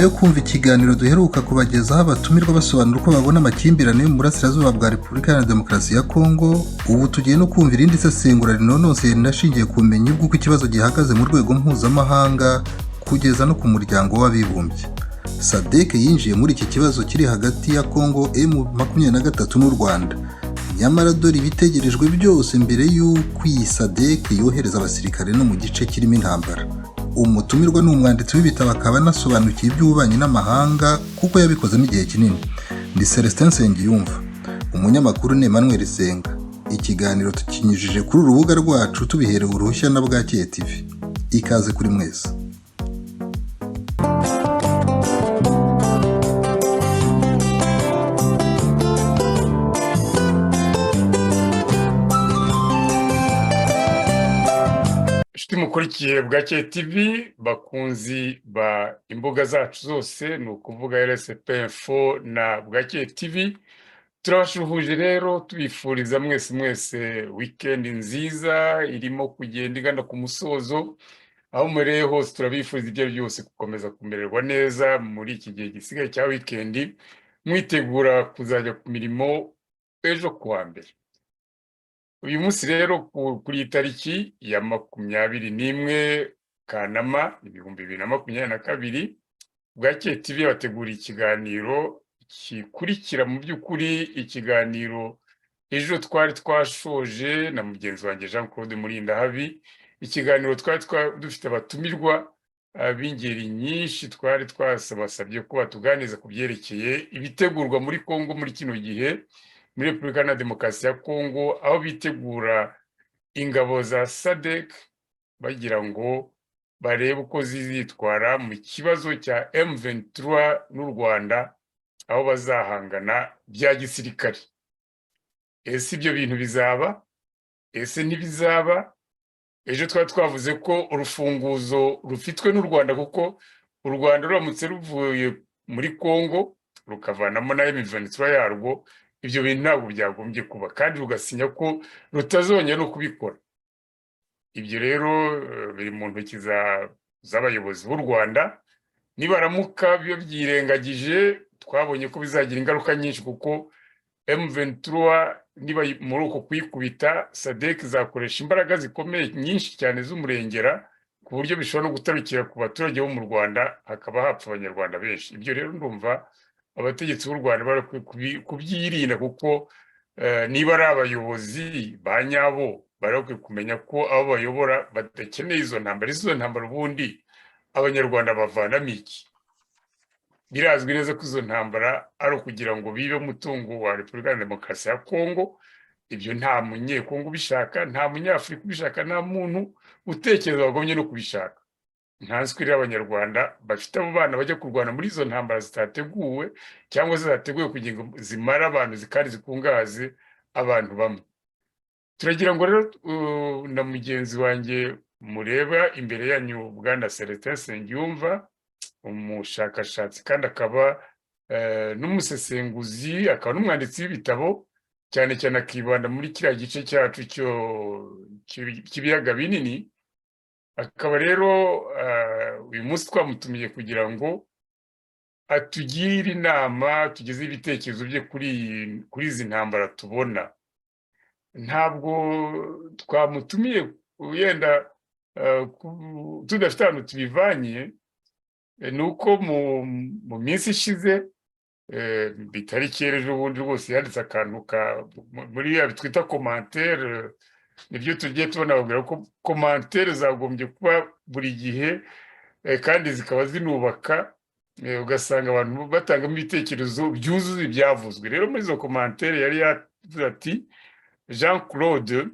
yo kumva ikiganiro duheruka kubagezaho abatumirwa basobanura uko babona amakimbirane yo mu burasirazuba bwa Repubulika Iharanira Demokarasi ya Kongo, ubu tugiye no kumva irindi sesengura rinonosoye rinashingiye ku bumenyi bw'uko ikibazo gihagaze mu rwego mpuzamahanga kugeza no ku muryango w'abibumbye. SADC yinjiye muri iki kibazo kiri hagati ya Kongo M23 n'u Rwanda. Nyamara dore ibitegerejwe byose mbere y'uko iyi SADC yohereza abasirikare no mu gice kirimo intambara. Umutumirwa ni umwanditsi w'ibitabo akaba anasobanukiye iby'ububanyi n'amahanga kuko yabikozemo igihe kinini. Ndi Celestin Nsengiyumva. Umunyamakuru ni Emmanuel Senga. Ikiganiro tukinyujije kuri urubuga rwacu tubiherewe uruhushya na Bwakeye TV. Ikaze kuri mwese. Mukurikiye Bwakeye TV bakunzi ba imbuga zacu zose ni ukuvuga RSP Info na Bwakeye TV, turabashuhuje rero tubifuriza mwese weekend nziza irimo kugenda igana ku musozo. Aho mureye hose turabifuriza ibyo byose gukomeza kumererwa neza muri iki gihe gisigaye cya weekend, mwitegura kuzajya ku mirimo ejo kuwa mbere. Uyu munsi rero kuri tariki ya 21 Kanama 2022 Bwakeye TV bategura ikiganiro kikurikira mu by'ukuri ikiganiro ejo twari twashoje na mugenzi wanjye Jean Claude Murindahabi. Ikiganiro twari dufite abatumirwa b'ingeri nyinshi, twari twasabye ko batuganiza ku byerekeye ibitegurwa muri Kongo muri kino gihe, muri Repubulika Iharanira Demokarasi ya Kongo, aho bitegura ingabo za SADC bagira ngo barebe uko zizitwara mu kibazo cya M23 n'u Rwanda, aho bazahangana bya gisirikare. Ese ibyo bintu bizaba? Ese ntibizaba? Ejo twari twavuze ko urufunguzo rufitwe n'u Rwanda, kuko u Rwanda ruramutse ruvuye muri Kongo rukavanamo na M23 yarwo, ibyo bintu ntabwo byagombye kuba, kandi rugasinya ko rutazongera no kubikora. Ibyo rero biri mu ntoki z'abayobozi b'u Rwanda. Nibaramuka byirengagije, twabonye ko bizagira ingaruka nyinshi, kuko M23 niba muri uko kwikubita, SADC zakoresha imbaraga zikomeye nyinshi cyane z'umurengera, ku buryo bishobora no gutarukira ku baturage bo mu Rwanda, hakaba hapfa abanyarwanda benshi. Ibyo rero ndumva abategetsi b'u Rwanda barakwiye kubyirinda, kuko niba ari abayobozi ba nyabo barakwiye kumenya ko abo bayobora badakeneye izo ntambara. Izo ntambara ubundi abanyarwanda bavanamo iki? Birazwi neza ko izo ntambara ari ukugira ngo bibe umutungo wa Repubulika Iharanira Demokarasi ya Kongo. Ibyo nta munyekongo ubishaka, nta munyafurika ubishaka, nta muntu utekereza wagombye no kubishaka. Ntanswe rero abanyarwanda bafite abo bana bajya kurwana muri izo ntambara zitateguwe, cyangwa zitateguwe kugira ngo zimara abantu kandi zikungahaze abantu bamwe. Turagira ngo rero na mugenzi wanjye mureba imbere yanyu Bwana Celestin Nsengiyumva, umushakashatsi kandi akaba n'umusesenguzi, akaba n'umwanditsi w'ibitabo, cyane cyane akibanda muri kiriya gice cyacu cy'ibiyaga binini. Akaba rero uyu munsi twamutumiye kugira ngo atugire inama, tugeze ibitekerezo bye kuri izi ntambara tubona. Ntabwo twamutumiye yenda tudafite ahantu tubivanye, ni uko mu minsi ishize bitari kera ejo bundi rwose yanditse akantu muri ya twita commentaire. Nibyo tugiye tubona, babwira ko commentaire zagombye kuba buri gihe kandi zikaba zinubaka, ugasanga abantu batangamo ibitekerezo byuzuye ibyavuzwe. Rero muri izo commentaire yari yavuze ati, Jean Claude,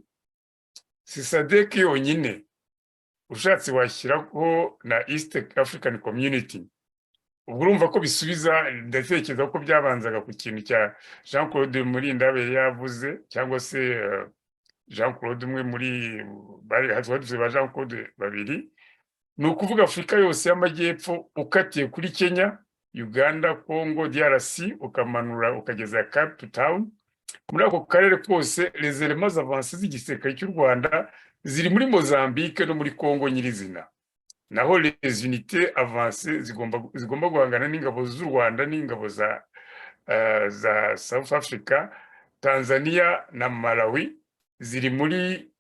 si SADC yonyine, ushatse washyiraho na East African Community. Ubwo urumva ko bisubiza, ndatekereza ko byabanzaga ku kintu cya Jean Claude Murindahabi yavuze, cyangwa se Jean Claude umwe muri bari havuze ba Jean Claude babiri. Ni ukuvuga Afurika yose y'Amajyepfo ukatiye kuri Kenya, Uganda, Congo, DRC, ukamanura ukageza Cape Town. Muri ako karere kose les éléments avancés z'igisirikare cy'u Rwanda ziri muri Mozambique no muri Congo nyirizina. naho les unités avancées zigomba guhangana n'ingabo z'u Rwanda n'ingabo za South Africa, Tanzania na Malawi ziri muri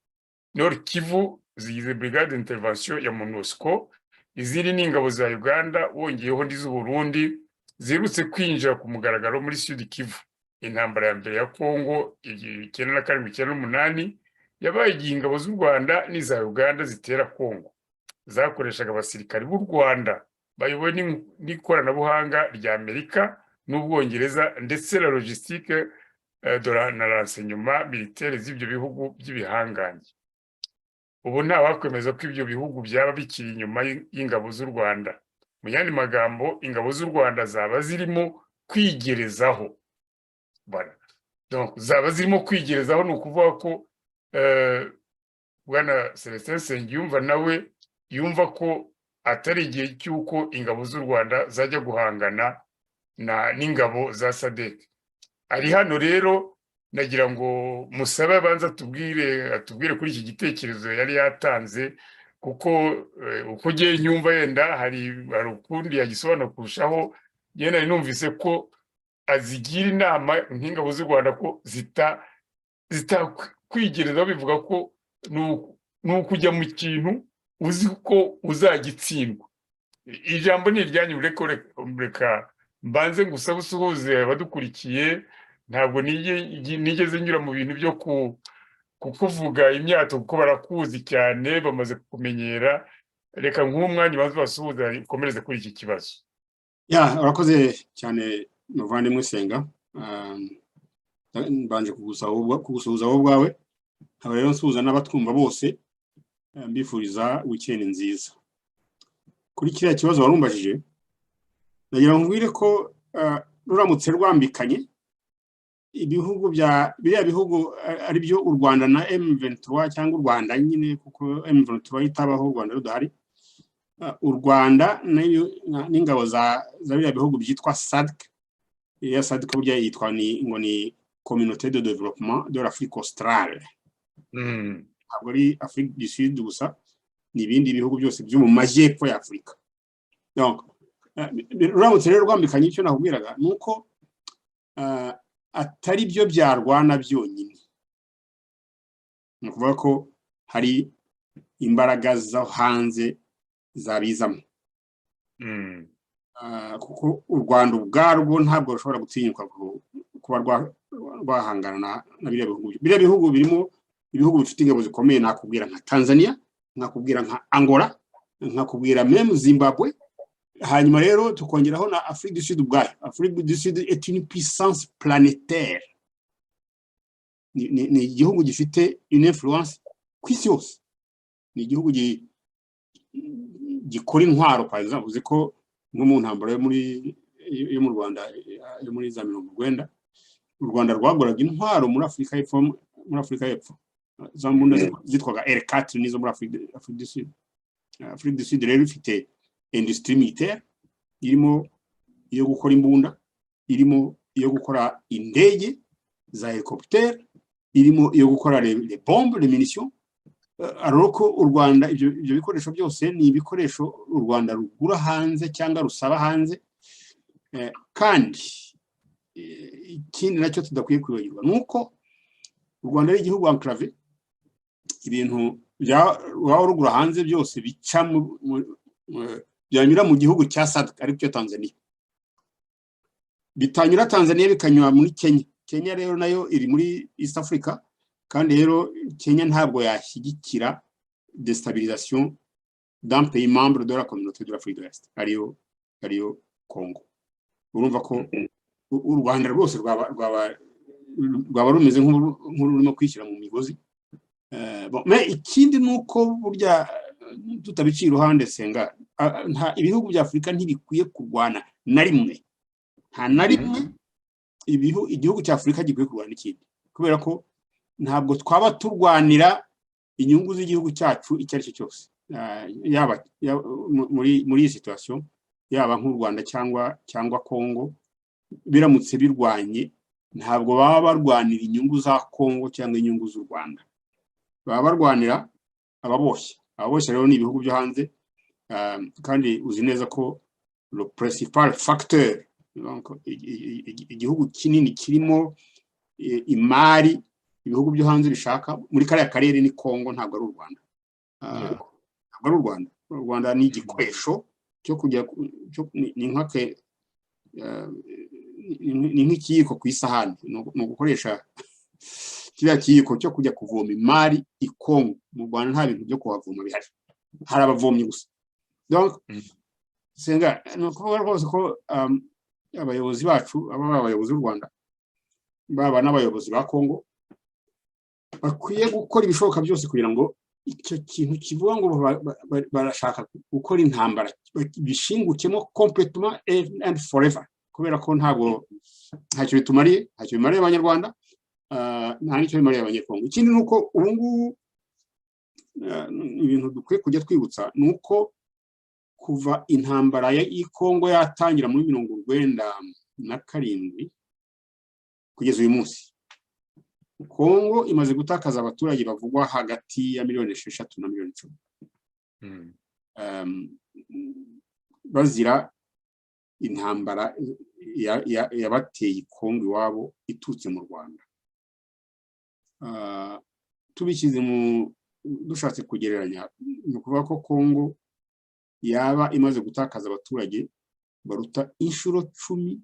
Nord Kivu, zigize brigade d'intervention ya MONUSCO. Izindi ni ingabo za Uganda wongeyeho ndi z'u Burundi zirutse kwinjira ku mugaragaro muri Sud Kivu. Intambara ya mbere ya Kongo 1997-98 yabaye igihe ingabo z'u Rwanda n'iza Uganda zitera Kongo. Zakoreshaga abasirikari b'u Rwanda bayobowe n'ikoranabuhanga rya Amerika n'Ubwongereza ndetse na logistique na renseignement militaire z'ibyo bihugu by'ibihangange. Ubu nta wakwemeza ko ibyo bihugu byaba bikiri inyuma y'ingabo z'u Rwanda. Mu yandi magambo, ingabo z'u Rwanda zaba zirimo kwigerezaho. Donc zaba zirimo kwigerezaho, ni ukuvuga ko Bwana Celestin Nsengiyumva nawe yumva ko atari igihe cy'uko ingabo z'u Rwanda zajya guhangana n'ingabo za SADC. Ari hano rero nagira ngo musabe abanza atubwire kuri iki gitekerezo yari yatanze, kuko uko giye nyumva yenda hari ukundi yagisobanura kurushaho. Nari numvise ko azigira inama nk'ingabo z'u Rwanda ko zitakwigerezaho, bivuga ko ni ukujya mu kintu uzi ko uzagitsindwa. Ijambo ni iryanyu, reka mbanze ngusaba usuhuze abadukurikiye. Ntabwo nigeze nyura mu bintu byo kukuvuga imyato kuko barakuzi cyane, bamaze kukumenyera. Reka nk'umwanya maze basuhuza ukomereze kuri iki kibazo. Urakoze cyane muvandimwe Senga. Mbanje kugusuhuza wowe ubwawe, aba rero nsuhuza n'abatwumva bose, mbifuriza weekend nziza. Kuri kiriya kibazo warumbajije, nagira nkubwire ko ruramutse rwambikanye ibihugu biriya bihugu ari byo u Rwanda na M23 cyangwa u Rwanda nyine, kuko M23 itabaho, u Rwanda rudahari. U Rwanda n'ingabo za biriya bihugu byitwa SADC. Iya SADC burya yitwa ngo ni Communauté de Développement de l'Afrique Australe. Ntabwo ari Afrique du Sud gusa, n'ibindi bihugu byose byo mu majyepfo ya Afurika. Donc ruramutse rero rwambikanye, icyo nakubwiraga ni uko atari byo byarwana byonyine. Ni ukuvuga ko hari imbaraga zo hanze zabizamo. Kuko u Rwanda ubwarwo ntabwo rushobora gutinyuka kuba rwahangana na biriya bihugu. Birimo ibihugu bifite ingabo zikomeye, nakubwira nka Tanzania, nkakubwira nka Angola, nkakubwira même Zimbabwe. Hanyuma rero tukongeraho na Afrique du Sud ubwayo. Afrique du Sud est une puissance planétaire. Ni igihugu gifite une influence ku isi yose. Ni igihugu gikora intwaro, par exemple uzi ko nko mu ntambara yo mu Rwanda yo muri za 1990, u Rwanda rwagoraga intwaro muri Afurika y'Epfo. Za mbunda zitwaga R4 nizo muri Afrique du Sud. Afrique du Sud rero ifite industrie militaire, irimo iyo gukora imbunda, irimo iyo gukora indege za helicopter, irimo iyo gukora les bombes, les munitions. Alors ko u Rwanda ibyo bikoresho byose ni ibikoresho u Rwanda rugura hanze cyangwa rusaba hanze. Kandi ikindi nacyo tudakwiye kwibagirwa nuko u Rwanda ari igihugu enclave. Ibintu waba rugura hanze byose bica byanyura mu gihugu cya SADC, ari cyo Tanzania. Bitanyura Tanzania bikanyura muri Kenya. Kenya rero nayo iri muri East Africa, kandi rero Kenya ntabwo yashyigikira déstabilisation d'un pays membre de la communauté de l'Afrique de l'Est, ariyo Congo. Urumva ko u Rwanda rwose rwaba rumeze nk'ururimo kwishyira mu migozi. Mais ikindi nuko burya tutabiciye iruhande Senga, ibihugu bya Afurika ntibikwiye kurwana na rimwe. Nta na rimwe igihugu cya Afurika gikwiye kurwana ikindi, kubera ko ntabwo twaba turwanira inyungu z'igihugu cyacu icyo ari cyo cyose. Yaba muri iyi situation, yaba nk'u Rwanda cyangwa Congo, biramutse birwanye ntabwo baba barwanira inyungu za Congo cyangwa inyungu z'u Rwanda, baba barwanira ababoshye. Ababoshye rero ni ibihugu byo hanze, kandi uzi neza ko le principal facteur igihugu kinini kirimo imari ibihugu byo hanze bishaka muri kariya karere ni Kongo, ntabwo ari u Rwanda. Ntabwo ari u Rwanda. U Rwanda ni igikoresho cyo kujya ni nk'ikiyiko ku isahani, no gukoresha kiriya kiyiko cyo kujya kuvoma imari i Kongo. Mu Rwanda nta bintu byo kuhavoma bihari, hari abavomyi gusa. Donc senga no kuvuga rwose ko abayobozi bacu abayobozi b'u Rwanda baba n'abayobozi ba Kongo bakwiye gukora ibishoboka byose kugira ngo icyo kintu kivuga ngo barashaka gukora intambara bishingukemo complètement and forever, kubera ko ntacyo bitumariye, ntacyo bimariye abanyarwanda, nta n'icyo bimariye abanyekongo. Ikindi ni uko ubu ngubu ibintu dukwiye kujya twibutsa ni uko kuva intambara y'Ikongo yatangira muri 1997 kugeza uyu munsi, Kongo imaze gutakaza abaturage bavugwa hagati ya 6 na 10 bazira intambara yabateye Kongo iwabo itutse mu Rwanda. Tubishyize dushatse kugereranya ni ukuvuga ko Kongo yaba imaze gutakaza abaturage baruta inshuro 10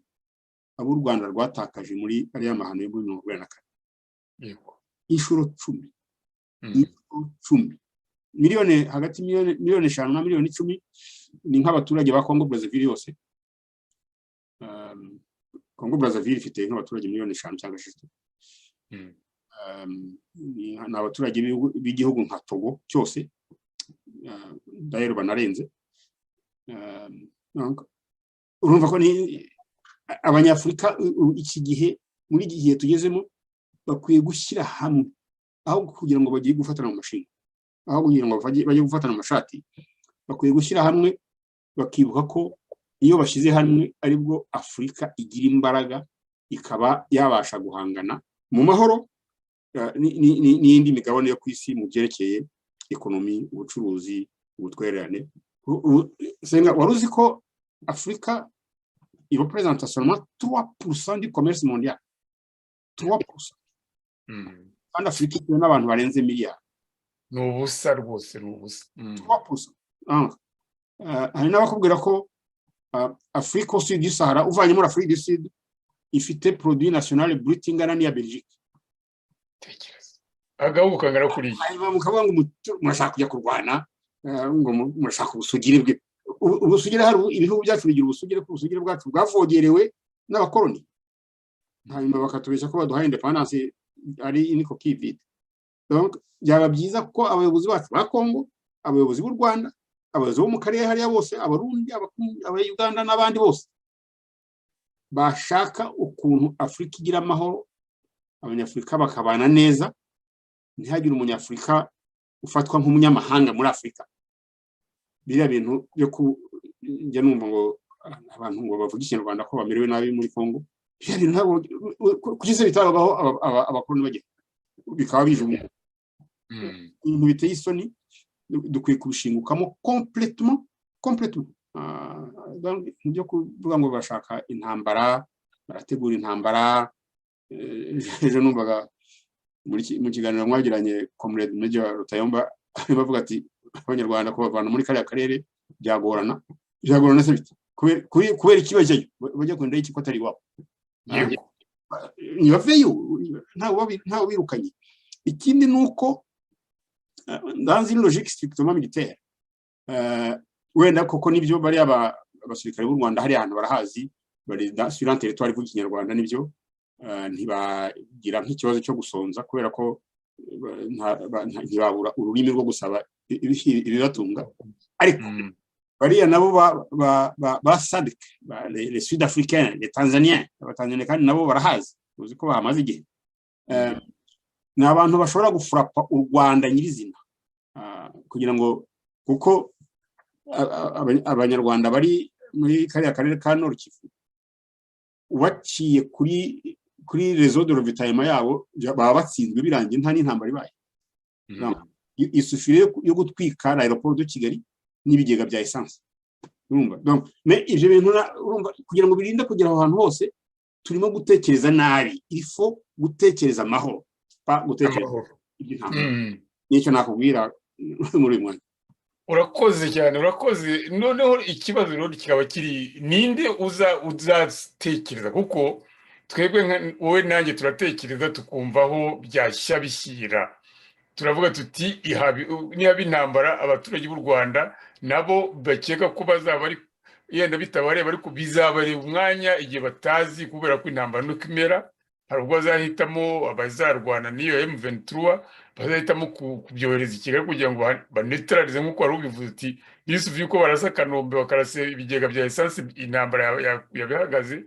abo u Rwanda rwatakaje muri ariya mahano yo muri 1994. Inshuro 10 miliyoni, hagati miliyoni 5 na miliyoni 10 ni nk'abaturage ba Congo Brazzaville yose. Congo Brazzaville ifite nk'abaturage miliyoni 5 cyangwa 6. Ni abaturage b'igihugu nka Togo cyose, d'ailleurs banarenze. Urumva ko ni abanyafrika iki gihe, muri gihe tugezemo, bakwiye gushyira hamwe aho kugira ngo bagiye gufatana mu mashinga, aho kugira ngo bagiye gufatana amashati, bakwiye gushyira hamwe bakibuka ko iyo bashyize hamwe aribwo Afrika igira imbaraga ikaba yabasha guhangana mu mahoro n'indi migabane yo ku isi mu byerekeye ekonomi, ubucuruzi, ubutwererane. Senga waruzi ko Afrika représente seulement 3% du commerce mondial. 3%. Kandi Afrika ifite n'abantu barenze miliyari. Ni ubusa rwose, ni ubusa. 3%. Hari n'abakubwira ko Afrika au sud du Sahara, uvanye muri Afrique du Sud, ifite produit national brut ingana n'iya Belgique. Agahugu kangana kuri iki. Mukavuga ngo murashaka kujya kurwana, ngo murashaka ubusugire bwe. Ubusugire hari ibihugu byacu bigira ubusugire, ko ubusugire bwacu bwavogerewe n'abakoloni. Hanyuma bakatubesha ko baduhaye independence ari iniko kivide. Donc byaba byiza ko abayobozi bacu ba Kongo, abayobozi b'u Rwanda, abayobozi bo mu karere hariya bose, abarundi, Uganda n'abandi bose bashaka ukuntu Afrika igira amahoro, abanyafrika bakabana neza, ntihagire umunyafrika ufatwa nk'umunyamahanga muri Afrika. Biriya bintu byo njya numva ngo abantu ngo bavuga Ikinyarwanda ko bamerewe nabi muri Kongo, biriya bintu ntabwo kugize bitabagaho abakoloni bagiye bikaba bije ibintu biteye isoni. Dukwiye kubishingukamo complètement. Byo kuvuga ngo bashaka intambara, barategura intambara. Ejo numvaga mu kiganiro mwagiranye Comrade Major Rutayomba bavuga ati abanyarwanda ko bavana muri kariya karere byagorana se bite kubera ikibazo bajya kwenda iki ko atari wabo. Ni baveyo ntawe birukanye. Ikindi nuko dans une logique strictement militaire, wenda koko nibyo bari abasirikare b'u Rwanda hari ahantu barahazi, bari sur un territoire y'Ikinyarwanda, nibyo ntibagira nk'ikibazo cyo gusonza kubera ko ntibabura ururimi rwo gusaba ibibatunga. Ariko bariya nabo ba SADC, les Sud-Africains, les Tanzaniens, abatanzania kandi nabo barahazi, uzi ko bahamaze igihe. Ni abantu bashobora gufurapa u Rwanda nyirizina, kugira ngo kuko abanyarwanda bari muri kariya karere ka Nord Kivu waciye kuri réseau de ravitaillement yabo baba batsinzwe birangiye nta n'intambara ibaye. Il suffit yo gutwika l'aéroport de Kigali n'ibigega bya essence urumva donc mais ivyo bintu urumva kugira ngo birinde kugira aho hantu hose turimo gutekereza nabi ifo gutekereza amahoro pa gutekereza iby'intambara nicyo nakubwira muri uyu mwanya. Urakoze cyane, urakoze. Noneho ikibazo rero kikaba kiri ninde uzatekereza, kuko twebwe wowe nanjye turatekereza tukumvaho byashya bishyira, turavuga tuti nihaba intambara abaturage b'u Rwanda nabo bakeka ko bazaba ari yenda bitabareba ariko bizabareba umwanya igihe batazi, kubera ko intambara nuko imera. Hari ubwo bazahitamo abazarwana n'iyo M23 bazahitamo kubyohereza i Kigali kugira ngo banetralize, nk'uko wari ubivuze uti bisubiye uko barasa Kanombe bakarasa ibigega bya essence intambara yabihagaze.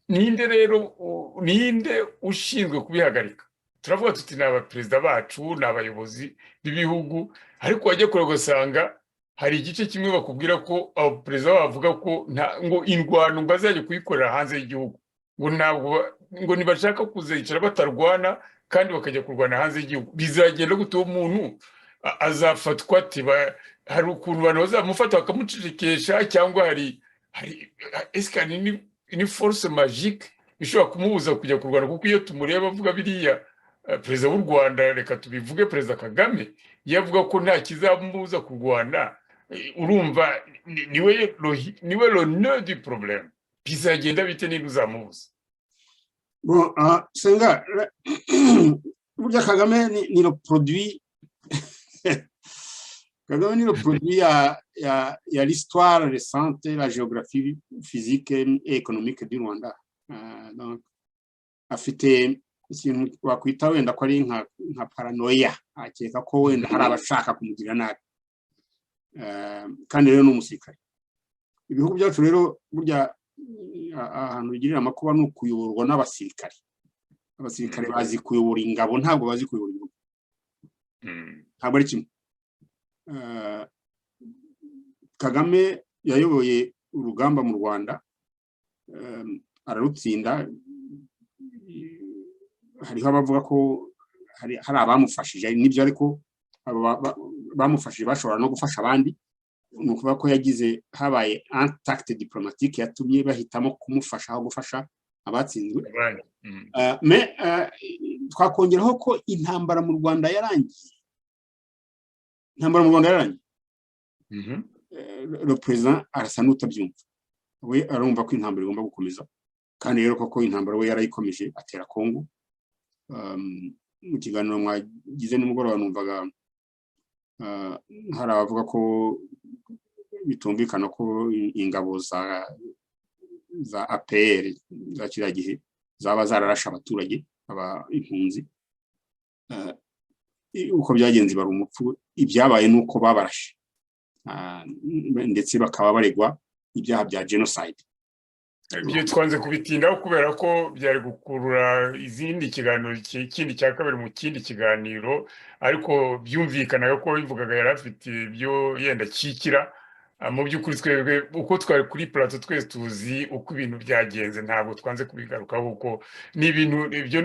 Ninde ushinzwe kubihagarika? Turavuga tuti ni abaperezida bacu, ni abayobozi b'ibihugu, ariko wajya kure ugasanga hari igice kimwe bakubwira ko abaperezida bavuga ko ngo indwano bazajya kuyikorera hanze y'igihugu, ngo ntabwo ngo ntibashaka kuzicara batarwana kandi bakajya kurwana hanze y'igihugu. Bizagenda gute uwo muntu azafatwa ati hari ukuntu abantu bazamufata bakamucecekesha, cyangwa hari esikani ni force magique ishobora kumubuza kujya kurwana? Kuko iyo tumureba avuga biriya perezida w'u Rwanda, reka tubivuge perezida Kagame, iyo avuga ko nta kizamubuza kurwana, urumva niwe le nœud du problème. Bizagenda bite niba uzamubuza? Bon, Senga, burya Kagame ni le produit Kagame ni le produit ya l'histoire récente, la géographie physique et économique du Rwanda. Donc afite ikintu wakwita wenda ko ari nka paranoia, akeka ko wenda hari abashaka kumugira nabi, kandi rero n'umusirikare. Ibihugu byacu rero burya ahantu bigirira amakuba ni ukuyoborwa n'abasirikare. Abasirikare bazi kuyobora ingabo, ntabwo bazi kuyobora ibihugu. Ntabwo ari kimwe. Kagame yayoboye urugamba mu Rwanda, ararutsinda. Hariho abavuga ko hari abamufashije n'ibyo, ariko bamufashije bashobora no gufasha abandi. Ni ukuvuga ko habaye intact diplomatique yatumye bahitamo kumufasha aho gufasha abatsinzwe. Mais twakongeraho ko intambara mu Rwanda yarangiye. Le président arasa n'utabyumva, we arumva ko intambara igomba gukomeza, kandi rero koko intambara we yarayikomeje, atera Kongo. Mu kiganiro mwagize nimugoroba numvaga hari abavuga ko bitumvikana ko ingabo za APR za kiriya gihe zaba zararasha abaturage impunzi. Uko byagenze bari umupfu, ibyabaye nuko babarashe, ndetse bakaba baregwa ibyaha bya genocide. Ibyo twanze kubitindaho kubera ko byari gukurura izindi kiganiro kindi cya kabiri mu kindi kiganiro, ariko byumvikanaga ko bivugaga yari afite ibyo yenda kikira. Mu by'ukuri twebwe uko twari kuri plateau twese tuzi uko ibintu byagenze, ntabwo twanze kubigarukaho kuko ni ibintu ibyo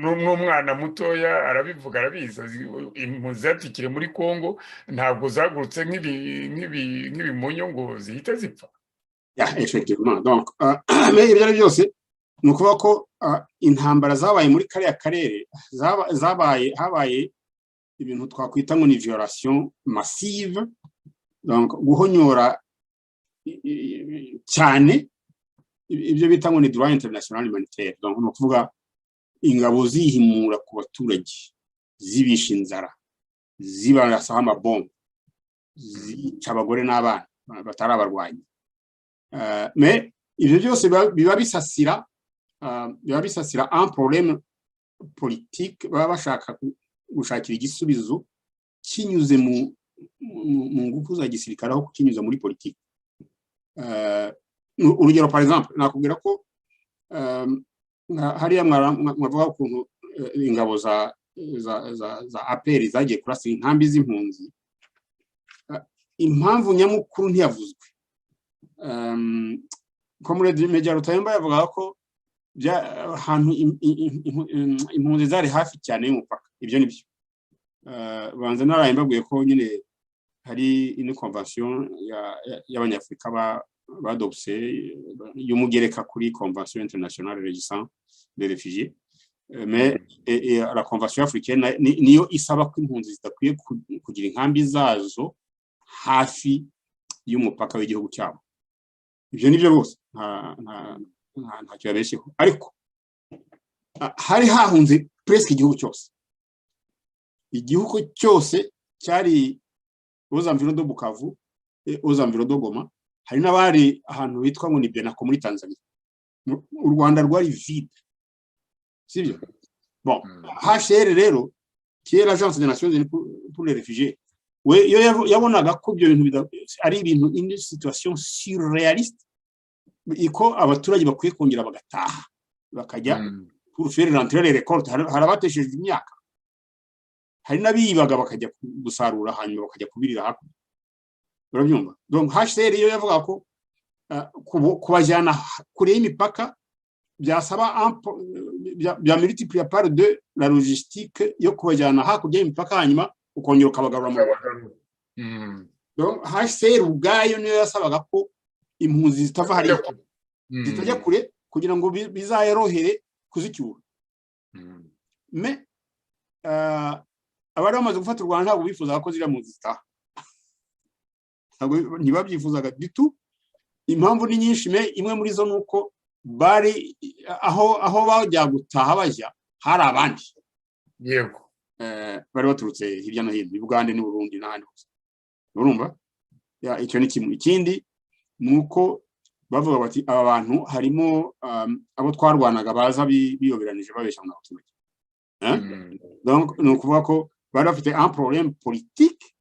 n'umwana mutoya arabivuga, arabiza. Impunzi zatikire muri Kongo ntabwo zagurutse nk'ibimonyo ngo zihita zipfa. Effectivement. Donc mais ibyo ari byose ni ukuvuga ko intambara zabaye muri kariya karere habaye ibintu twakwita ngo ni violation massive, donc guhonyora cyane ibyo bita ngo ni droit international humanitaire. Donc ni ukuvuga ingabo zihimura ku baturage, zibisha inzara, zibarasaho amabombe, zica abagore n'abana batari abarwanyi. Mais ibyo byose biba bisasira un problème politique baba bashaka gushakira igisubizo kinyuze mu ngufu za gisirikare aho kinyuze muri politiki. Urugero par exemple nakubwira ko hariya mwavuga ukuntu ingabo za APR zagiye kurasa inkambi z'impunzi. Impamvu nyamukuru ntiyavuzwe. Comrade Major Rutayomba yavuga ko ahantu impunzi zari hafi cyane y'umupaka. Ibyo nibyo banza naraye mbabwiye ko nyine hari une convention y'abanyafrika badopse y'umugereka kuri convention internationale régissant les réfugiés. Mais la convention africaine niyo isaba ko impunzi zidakwiye kugira inkambi zazo hafi y'umupaka w'igihugu cyabo. Ibyo nibyo rwose nta cyabesheho, ariko hari hahunze presque igihugu cyose cyari aux environs de Bukavu, aux environs de Goma. Hari n'abari ahantu bitwa ngo ni Benako muri Tanzania. U Rwanda rwari vide, sibyo? Bon, HCR rero qui est l'agence des Nations Unies pour les réfugiés, we yo yabonaga ko ibyo bintu ari ibintu une situation surréaliste, iko abaturage bakwiye kongera bagataha bakajya pour faire rentrer les récoltes. Harabatesheje imyaka, hari nabibaga bakajya gusarura hanyuma bakajya kubirira hakurya. Urabyumva? Donc HCR yo yavuga ko kubajyana kure y'imipaka byasaba bya multiplier par deux la logistique yo kubajyana hakurya y'imipaka hanyuma ukongera ukabagarura mu Rwanda. Donc HCR ubwayo niyo yasabaga ko impunzi zitava hari zitajya kure kugira ngo bizayerohere kuzicyura. Mais abari bamaze gufata u Rwanda ntabwo bifuzaga ko ziriya mpunzi zitaha, ntabwo ntibabyifuzaga bitu. Impamvu ni nyinshi, imwe muri zo nuko bari aho bajya gutaha bajya hari abandi yego bari baturutse hirya no hino, Uganda ni Burundi n'ahandi hose. Urumva? Icyo ni kimwe. Ikindi nuko bavuga bati aba bantu harimo abo twarwanaga baza biyoberanije babeshya mu abaturage. Donc ni ukuvuga ko bari bafite un problème politique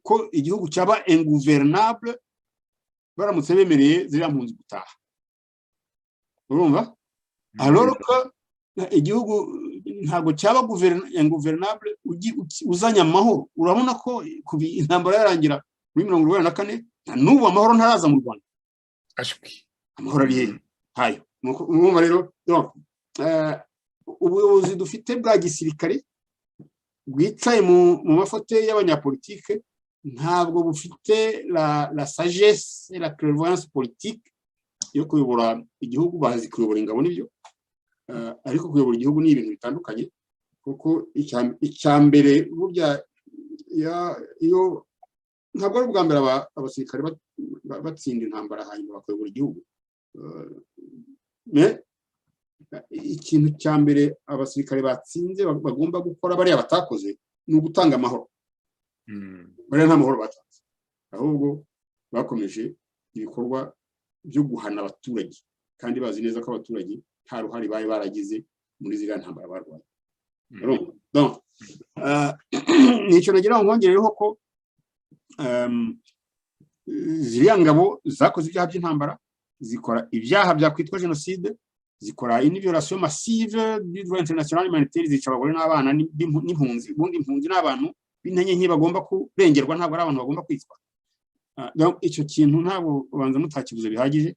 ko igihugu cyaba ingouvernable baramutse bemereye ziriya mpunzi gutaha. Urumva? Alors que igihugu ntabwo cyaba ingouvernable uzanya amahoro. Urabona ko intambara yarangira muri 1994 n'ubu amahoro ntaraza mu Rwanda. ashwi Amahoro ari hehe? Hayo. Urumva rero, donc ubuyobozi dufite bwa gisirikare bwicaye mu mafote y'abanyapolitike ntabwo bufite la sagesse et la clairvoyance politique yo kuyobora igihugu. Bazi kuyobora ingabo n'ibyo, ariko kuyobora igihugu ni ibintu bitandukanye, kuko icyambere burya iyo ntabwo ari ubwa mbere abasirikare batsinda intambara hanyuma bakayobora igihugu. Ikintu cya mbere abasirikare batsinze bagomba gukora bariya batakoze ni ugutanga amahoro. Bariya nta mahoro batanze, ahubwo bakomeje ibikorwa byo guhana abaturage, kandi bazi neza ko abaturage nta ruhare bari baragize muri ziriya ntambara barwaye. Donc nicyo nagira ngo nkongereho ko ziriya ngabo zakoze ibyaha by'intambara, zikora ibyaha byakwitwa jenoside, zikora une violation massive du droit international humanitaire, zica abagore n'abana n'impunzi. Ubundi impunzi n'abantu b'intege nke bagomba kurengerwa, ntabwo ari abantu bagomba kwitwa. Donc icyo kintu ntabwo ubanza mutakibuze bihagije.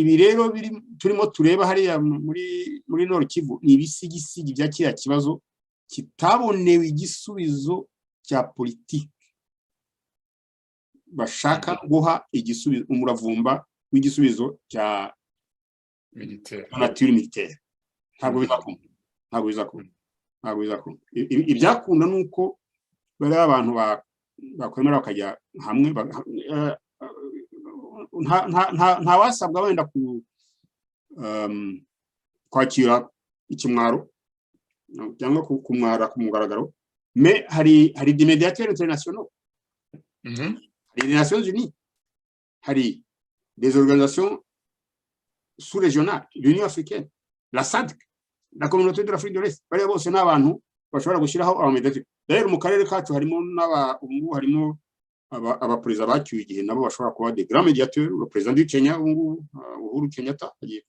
Ibi rero turimo tureba hariya muri Nord Kivu ni ibisigisigi bya kiriya kibazo kitabonewe igisubizo cya politiki. Bashaka guha igisubizo, umuravumba w'igisubizo cya nature militaire. Ntabwo bizakunda. Ibyakunda nuko bari abantu bakwemera bakajya hamwe. Nta wasabwa wenda kwakira ikimwaro cyangwa kumwara ku mugaragaro. Mais hari des médiateurs internationaux, hari les Nations Unies, hari des organisations sous-régionales, l'Union africaine, la SADC, la communauté de l'Afrique de l'Est. Bari bose n'abantu bashobora gushyiraho abamediateurs. Rero mu karere kacu harimo harimo abaperezida bacyuye igihe nabo bashobora kuba des grands médiateurs. Le président du Kenya Uhuru Kenyatta agiye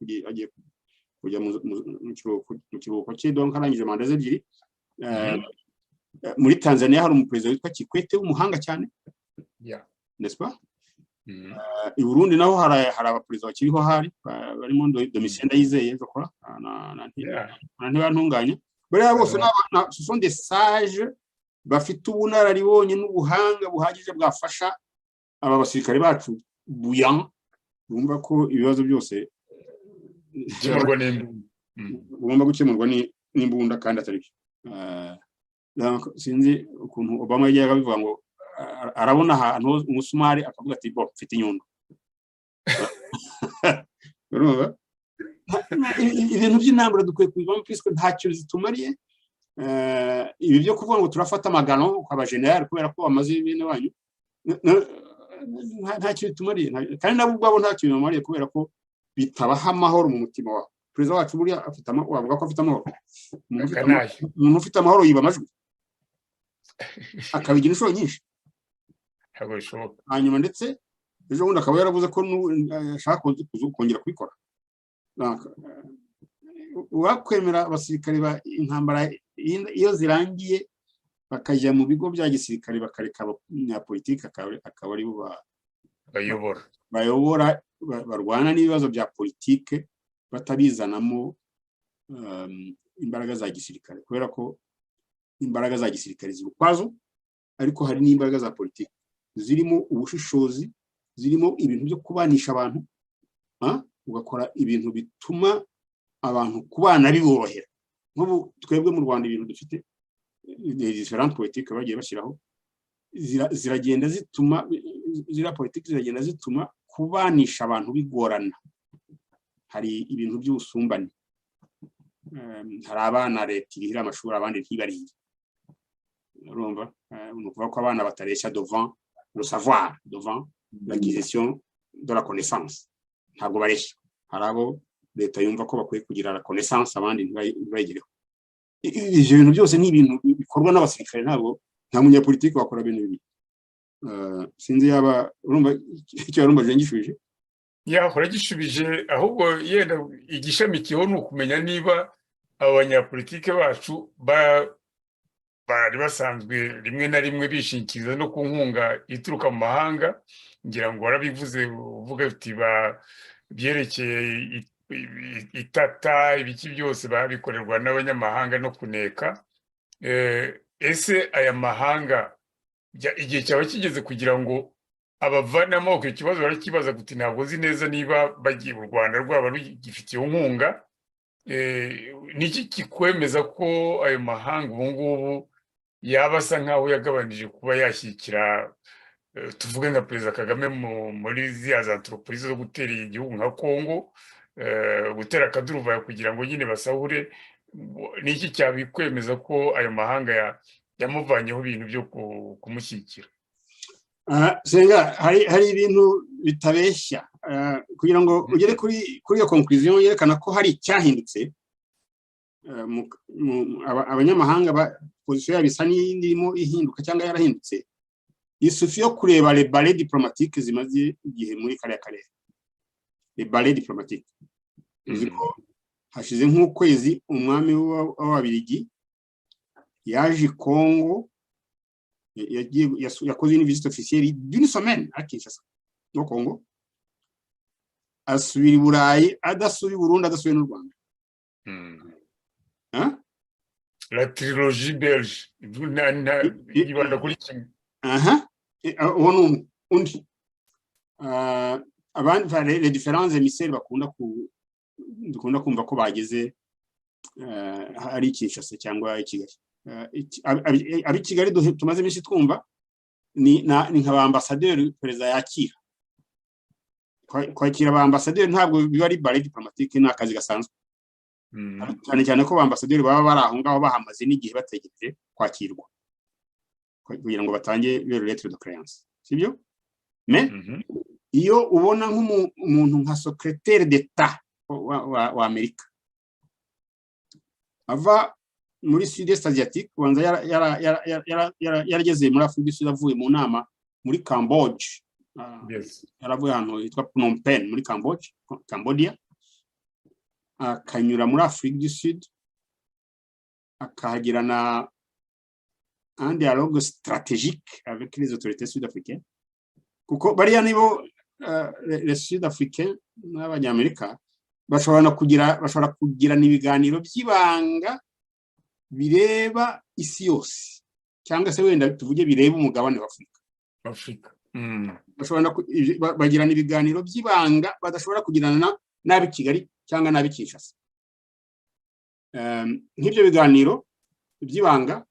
kujya mu kiruhuko cye, donc arangije manda ze ebyiri. Muri Tanzania hari umuperezida witwa Kikwete w'umuhanga cyane, n'est-ce pas? I Burundi naho hari abaperezida bakiriho barimo Domitien Ndayizeye zokora ntibantunganye. Bariya bose ce sont des sages bafite ubunararibonye n'ubuhanga buhagije bwafasha aba basirikare bacu buyan bumva ko ibibazo byose bigomba gukemurwa n'imbunda kandi atari byo. Sinzi ukuntu Obama yagiye abivuga ngo arabona ahantu umusumari akavuga ati bo mfite inyundo. Urumva ibintu by'intambara dukwiye kubivamo puisque ntacyo zitumariye. Ibi byo kuvuga ngo turafata amagano kwa general kubera ko bamaze ibintu banyu ntacyo bitumariye, kandi nabo ubwabo ntacyo bimariye kubera ko bitabaha amahoro mu mutima wabo. Perezida wacu buriya afite wavuga ko afite amahoro. Umuntu ufite amahoro yiba amajwi akabigira inshuro nyinshi. Hanyuma ndetse ejo bundi akaba yaravuze ko ashaka kongera kubikora. Wakwemera abasirikare ba intambara iyo zirangiye bakajya mu bigo bya gisirikare bakareka abanyapolitiki akaba ari bo bayobora barwana n'ibibazo bya politike batabizanamo imbaraga za gisirikare, kubera ko imbaraga za gisirikare ziri ukwazo ariko hari n'imbaraga za politike zirimo ubushishozi, zirimo ibintu byo kubanisha abantu, ugakora ibintu bituma abantu kubana biborohera. Nk'ubu twebwe mu Rwanda ibintu dufite different politike bagiye bashyiraho ziragenda zituma politike ziragenda zituma kubanisha abantu bigorana. Hari ibintu by'ubusumbane, hari abana leta irihira amashuri abandi ntibariye. Urumva ni ukuvuga ko abana batareshya devant le savoir, devant l'acquisition de la connaissance, ntabwo bareshya. Hari abo leta yumva ko bakwiye kugira la connaissance abandi ntibayigireho. Ibyo bintu byose ni ibintu bikorwa n'abasirikare, nta munyapolitiki wakora ibintu bibi. Sinzi yaba urumva icyo yarumva jengishuje yakora gishubije, ahubwo yenda igishamikiyeho ni ukumenya niba abanyapolitike bacu bari basanzwe rimwe na rimwe bishingikiriza no ku nkunga ituruka mu mahanga. Ngira ngo warabivuze uvuga uti byerekeye itata ibiki byose babikorerwa n'abanyamahanga no kuneka. Ese aya mahanga igihe cyaba kigeze kugira ngo abavana amaboko ikibazo barakibaza guti ntabwo nzi neza niba bagiye u Rwanda rwaba rugifitiye inkunga. Niki kikwemeza ko ayo mahanga ubu ngubu yaba asa nkaho yagabanije kuba yashyikira tuvuge nka Perezida Kagame muri ziya za anthropologie zo gutera igihugu nka Congo, gutera akaduruvayo kugira ngo nyine basahure? Niki cyabikwemeza ko ayo mahanga yamuvanyeho ibintu byo kumushyikira? Senga hari ibintu bitabeshya kugira ngo ugere kuri iyo conclusion yerekana ko hari icyahindutse. Abanyamahanga position yabo isa n'irimo ihinduka cyangwa yarahindutse. Isufi yo kureba les balais diplomatiques zimaze igihe muri kariya karere. Les balais diplomatiques uziko hashize nk'ukwezi umwami w'Ababiligi yaje Congo, yakoze une visite officielle d'une semaine à Kinshasa no Congo, asubira i Burayi adasubi Burundi adasubi n'u Rwanda. La trilogie belge ibanda kuri kimwe. Uwo undi abandi les différents émissaires dukunda kumva ko bageze ari Kinshasa cyangwa i Kigali. Abi Kigali tumaze iminsi twumva ni nka ambassadeur perezida yakira. Kwakira ba ambassadeur ntabwo biba ari balai diplomatique, ni akazi gasanzwe. Cyane ko ba ambassadeur baba bari aho ngaho bahamaze n'igihe bategereje kwakirwa kugira ngo batange leur lettre de créance, sibyo? Mais iyo ubona nk'umuntu nka secrétaire d'état wa Amerika ava muri Sud-Est asiatique, wanza yarageze muri Afrique du Sud avuye mu nama muri Cambodge. Yaravuye hano yitwa Phnom Penh muri Cambodia, akanyura muri Afrique du Sud akahagirana un dialogue stratégique avec les autorités sud-africaines, kuko bariya nibo les Sud-Africains n'Abanyamerika bashobora kugirana ibiganiro by'ibanga bireba isi yose cyangwa se wenda tuvuge bireba umugabane wa Afurika. bashobora bagirana ibiganiro by'ibanga badashobora kugirana n'ab'i Kigali cyangwa n'ab'i Kinshasa. Nk'ibyo biganiro by'ibanga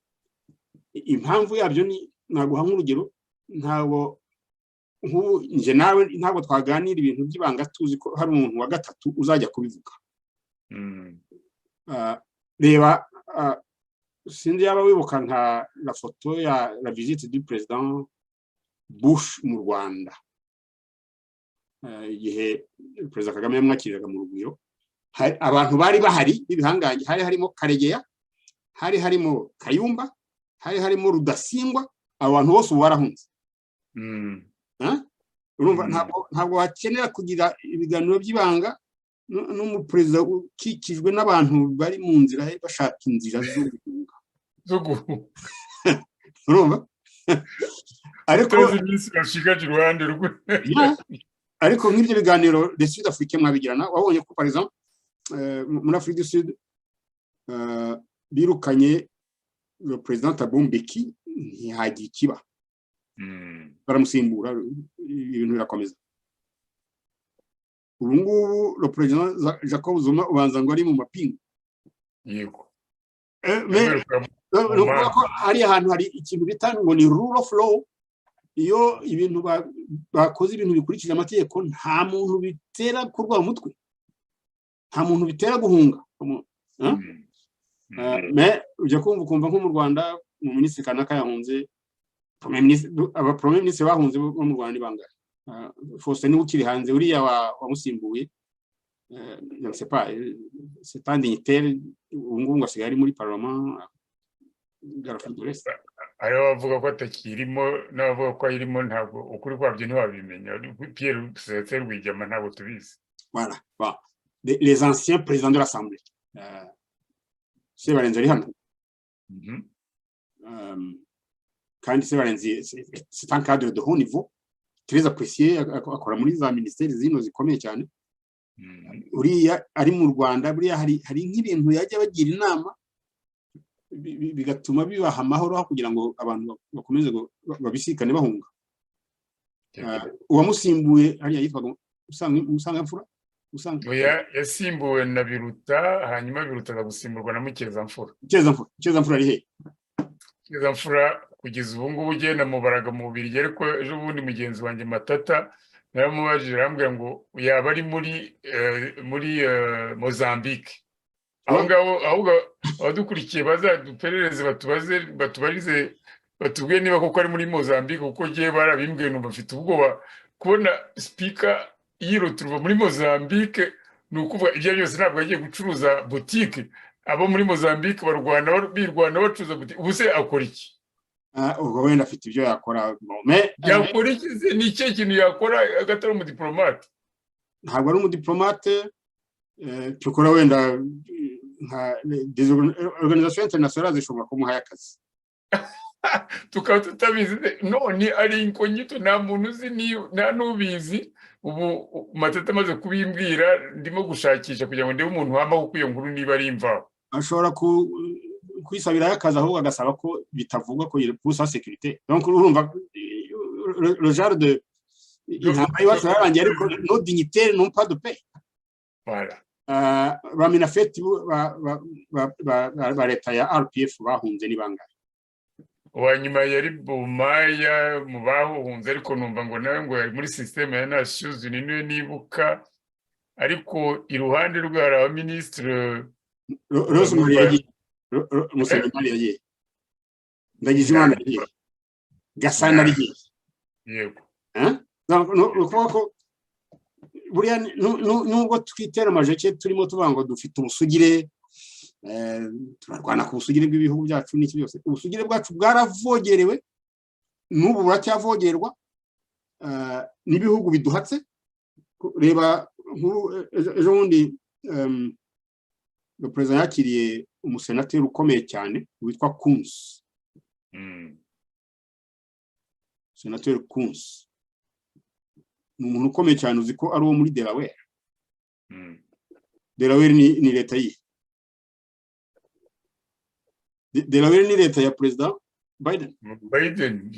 impamvu yabyo ni naguha nk'urugero, ntabwo nk'ubu nje nawe ntabwo twaganira ibintu by'ibanga tuzi ko hari umuntu wa gatatu uzajya kubivuga. Reba sinzi yaba wibuka nka la foto ya la visite du président Bush mu Rwanda, igihe Perezida Kagame yamwakiriraga mu Rugwiro, abantu bari bahari b'ibihangange, hari harimo Karegeya, hari harimo Kayumba, hari harimo Rudasingwa, abantu bose ubu barahunze. Urumva ntabwo wakenera kugira ibiganiro by'ibanga n'umuperezida ukikijwe n'abantu bari mu nzira bashaka inzira zo guhunga. Urumva? Ariko nk'ibyo biganiro de Sud Afrique mwabigirana, wabonye ko par exemple muri Afrique du Sud birukanye le président Thabo Mbeki, ntihagira ikiba, baramusimbura, ibintu birakomeza. Ubu ngubu le président Jacob Zuma ubanza ngo ari mu mapingu. Yego. Nuko hari ahantu hari ikintu bita ngo ni rule of law. Iyo ibintu bakoze ibintu bikurikije amategeko, nta muntu bitera kurwa umutwe, nta muntu bitera guhunga. Mais ujya kumva nko mu Rwanda mu minisitiri kanaka yahunze, premier ministre bahunze bo mu Rwanda ibangara. Faustin niwe ukiri hanze, uriya wamusimbuye, je ne sais pas, c'est un dignitaire, ubu ngubu asigaye ari muri parlement de l'Afrique de l'Est. Ari bavuga ko atakirimo n'abavuga ko ayirimo, ntabwo ukuri kwabyo ntiwabimenya. Pierre Célestin Rwigema ntabwo tubizi. Voilà, bon. Les anciens présidents de l'Assemblée. Sebarenzi ari hano. Kandi Sebarenzi c'est un cadre de haut niveau, très apprécié, akora muri za ministères zino zikomeye cyane. Uriya ari mu Rwanda, buriya hari nk'ibintu yajya bagira inama bigatuma bibaha amahoro kugira ngo abantu bakomeze babisikane bahunga. Uwamusimbuye hariya yitwaga Musangamfura. Yasimbuwe na Biruta, hanyuma Biruta agasimburwa na Mukezamfura. Mukezamfura ari he? Mukezamfura kugeza ubu ngubu ugenda mubaraga mu Bubiligi, ariko ejo bundi mugenzi wanjye Matata naramubajije, arambwira ngo yaba ari muri Mozambique. Ahubwo abadukurikiye bazaduperereze batubarize batubwiye niba koko ari muri Mozambique, kuko ngiye barabimbwiye numva mfite ubwoba kubona speaker yiruturuva muri Mozambique. Ni ukuvuga ibyo byose ntabwo agiye gucuruza boutique, abo muri Mozambique birwana bacuruza boutique. Ubu se akora iki? Ubwo wenda afite ibyo yakora. Yakora iki? Ni iki kintu yakora agatari umudiplomate? Ntabwo ari umudiplomate, tukora wenda nka organisation internationale zishobora kumuha akazi. Tukaba tutabizi, none ari inkonyito, nta muntu uzi, nta n'ubizi. Ubu Matata amaze kubimbwira, ndimo gushakisha kugira ngo ndebe umuntu wambaho kuko iyo nkuru niba ari imvaho. Ashobora kwisabira akazi, ahubwo agasaba ko bitavugwa ko pour sa sécurité. Donc urumva le genre de intambara iwacu yarangiye, ariko no dignitaire non pas de paix. Voilà. Baminafeti ba leta ya RPF bahunze ni bangahe? Uwanyuma yari Bumaya mu bahunze, ariko numva ngo nawe ngo yari muri système ya Nations Unies niwe nibuka, ariko iruhande rwe hari abaminisitiri Rosemary yagiye, Museveni yagiye, Ndagijimana yagiye, Gasana yagiye. Yego. Nuko buriya nubwo twitera amajeke turimo tuvuga ngo dufite ubusugire, turarwana ku busugire bw'ibihugu byacu n'iki byose, ubusugire bwacu bwaravogerewe, n'ubu buracyavogerwa n'ibihugu biduhatse. Reba ejo bundi perezida yakiriye umusenateri ukomeye cyane witwa Kunz. Senateri Kunz ni umuntu ukomeye cyane, uzi ko ari uwo muri Delaware. Delaware ni leta ye. Delaware ni leta ya perezida Biden. Biden.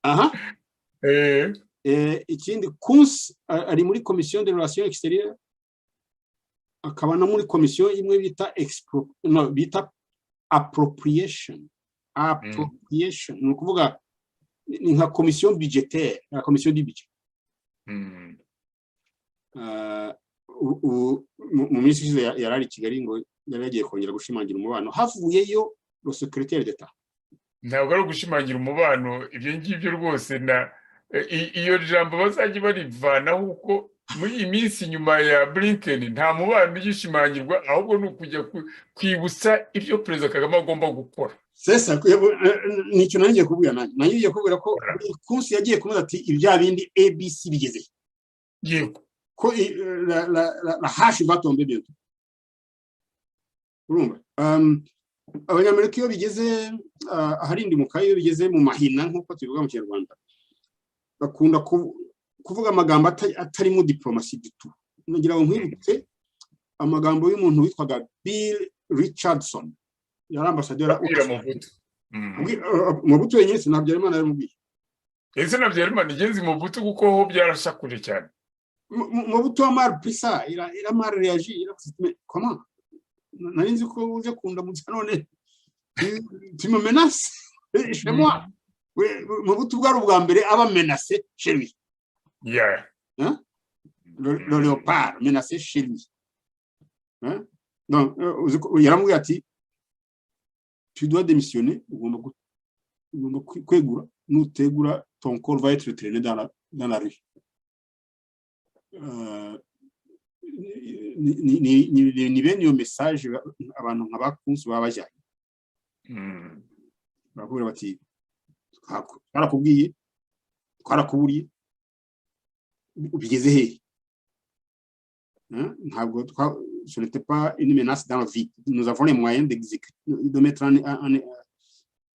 Aha. Eh, Ikindi Kunz ari muri commission de relations extérieures, akaba no muri commission imwe bita appropriation. Appropriation ni ukuvuga ni nka commission budgétaire, la commission du budget. Mu minsi ishize yarari Kigali ngo yari yagiye kongera gushimangira umubano, havuyeyo le secrétaire d'État. ntabwo ari ugushimangira umubano, ibyo ngibyo rwose iyo jambo bazajya barivanaho uko muri iyi minsi nyuma ya Blinken nta mubano ugishimangirwa, ahubwo ni ukujya kwibutsa ibyo Perezida Kagame agomba gukora. Sesa nicyo nanjye kubwira nanjye ngiye kubwira ko Kunsi yagiye kumaza ati ibya bindi ABC bigeze. Yego. Ko la hashi batombe byo. Urumva? Abanyamerika iyo bigeze aharindi mu kayo bigeze mu mahina nkuko tubivuga mu Kinyarwanda, bakunda kuvuga amagambo atari mu diplomasi ditu. Nagira ngo nkwibutse amagambo y'umuntu witwaga Bill Richardson, yari ambasaderi mu buto yenyine Habyarimana yaramubwiye. Ese Habyarimana igenzi mu buto kuko ho byarashakuje cyane. Mu buto mal pisa il a mal réagi, il a dit comment nari nzi ko uje kunda mu none tu me menaces chez moi. Mu buto bwari ubwa mbere aba menacé chez lui. Yeah. Hein? Le léopard menacé chez lui. Hein? Donc yaramubwiye ati tu dois démissionner, ugomba kwegura, nutegura ton corps va être traîné dans la rue. Ni bene iyo message abantu nk'abakunzi babajyanye. Bakubwira bati twarakubwiye, twarakuburiye, ubigeze hehe? Ntabwo ce n'était pas une menace dans la vie. Nous avons les moyens d'exécuter, de mettre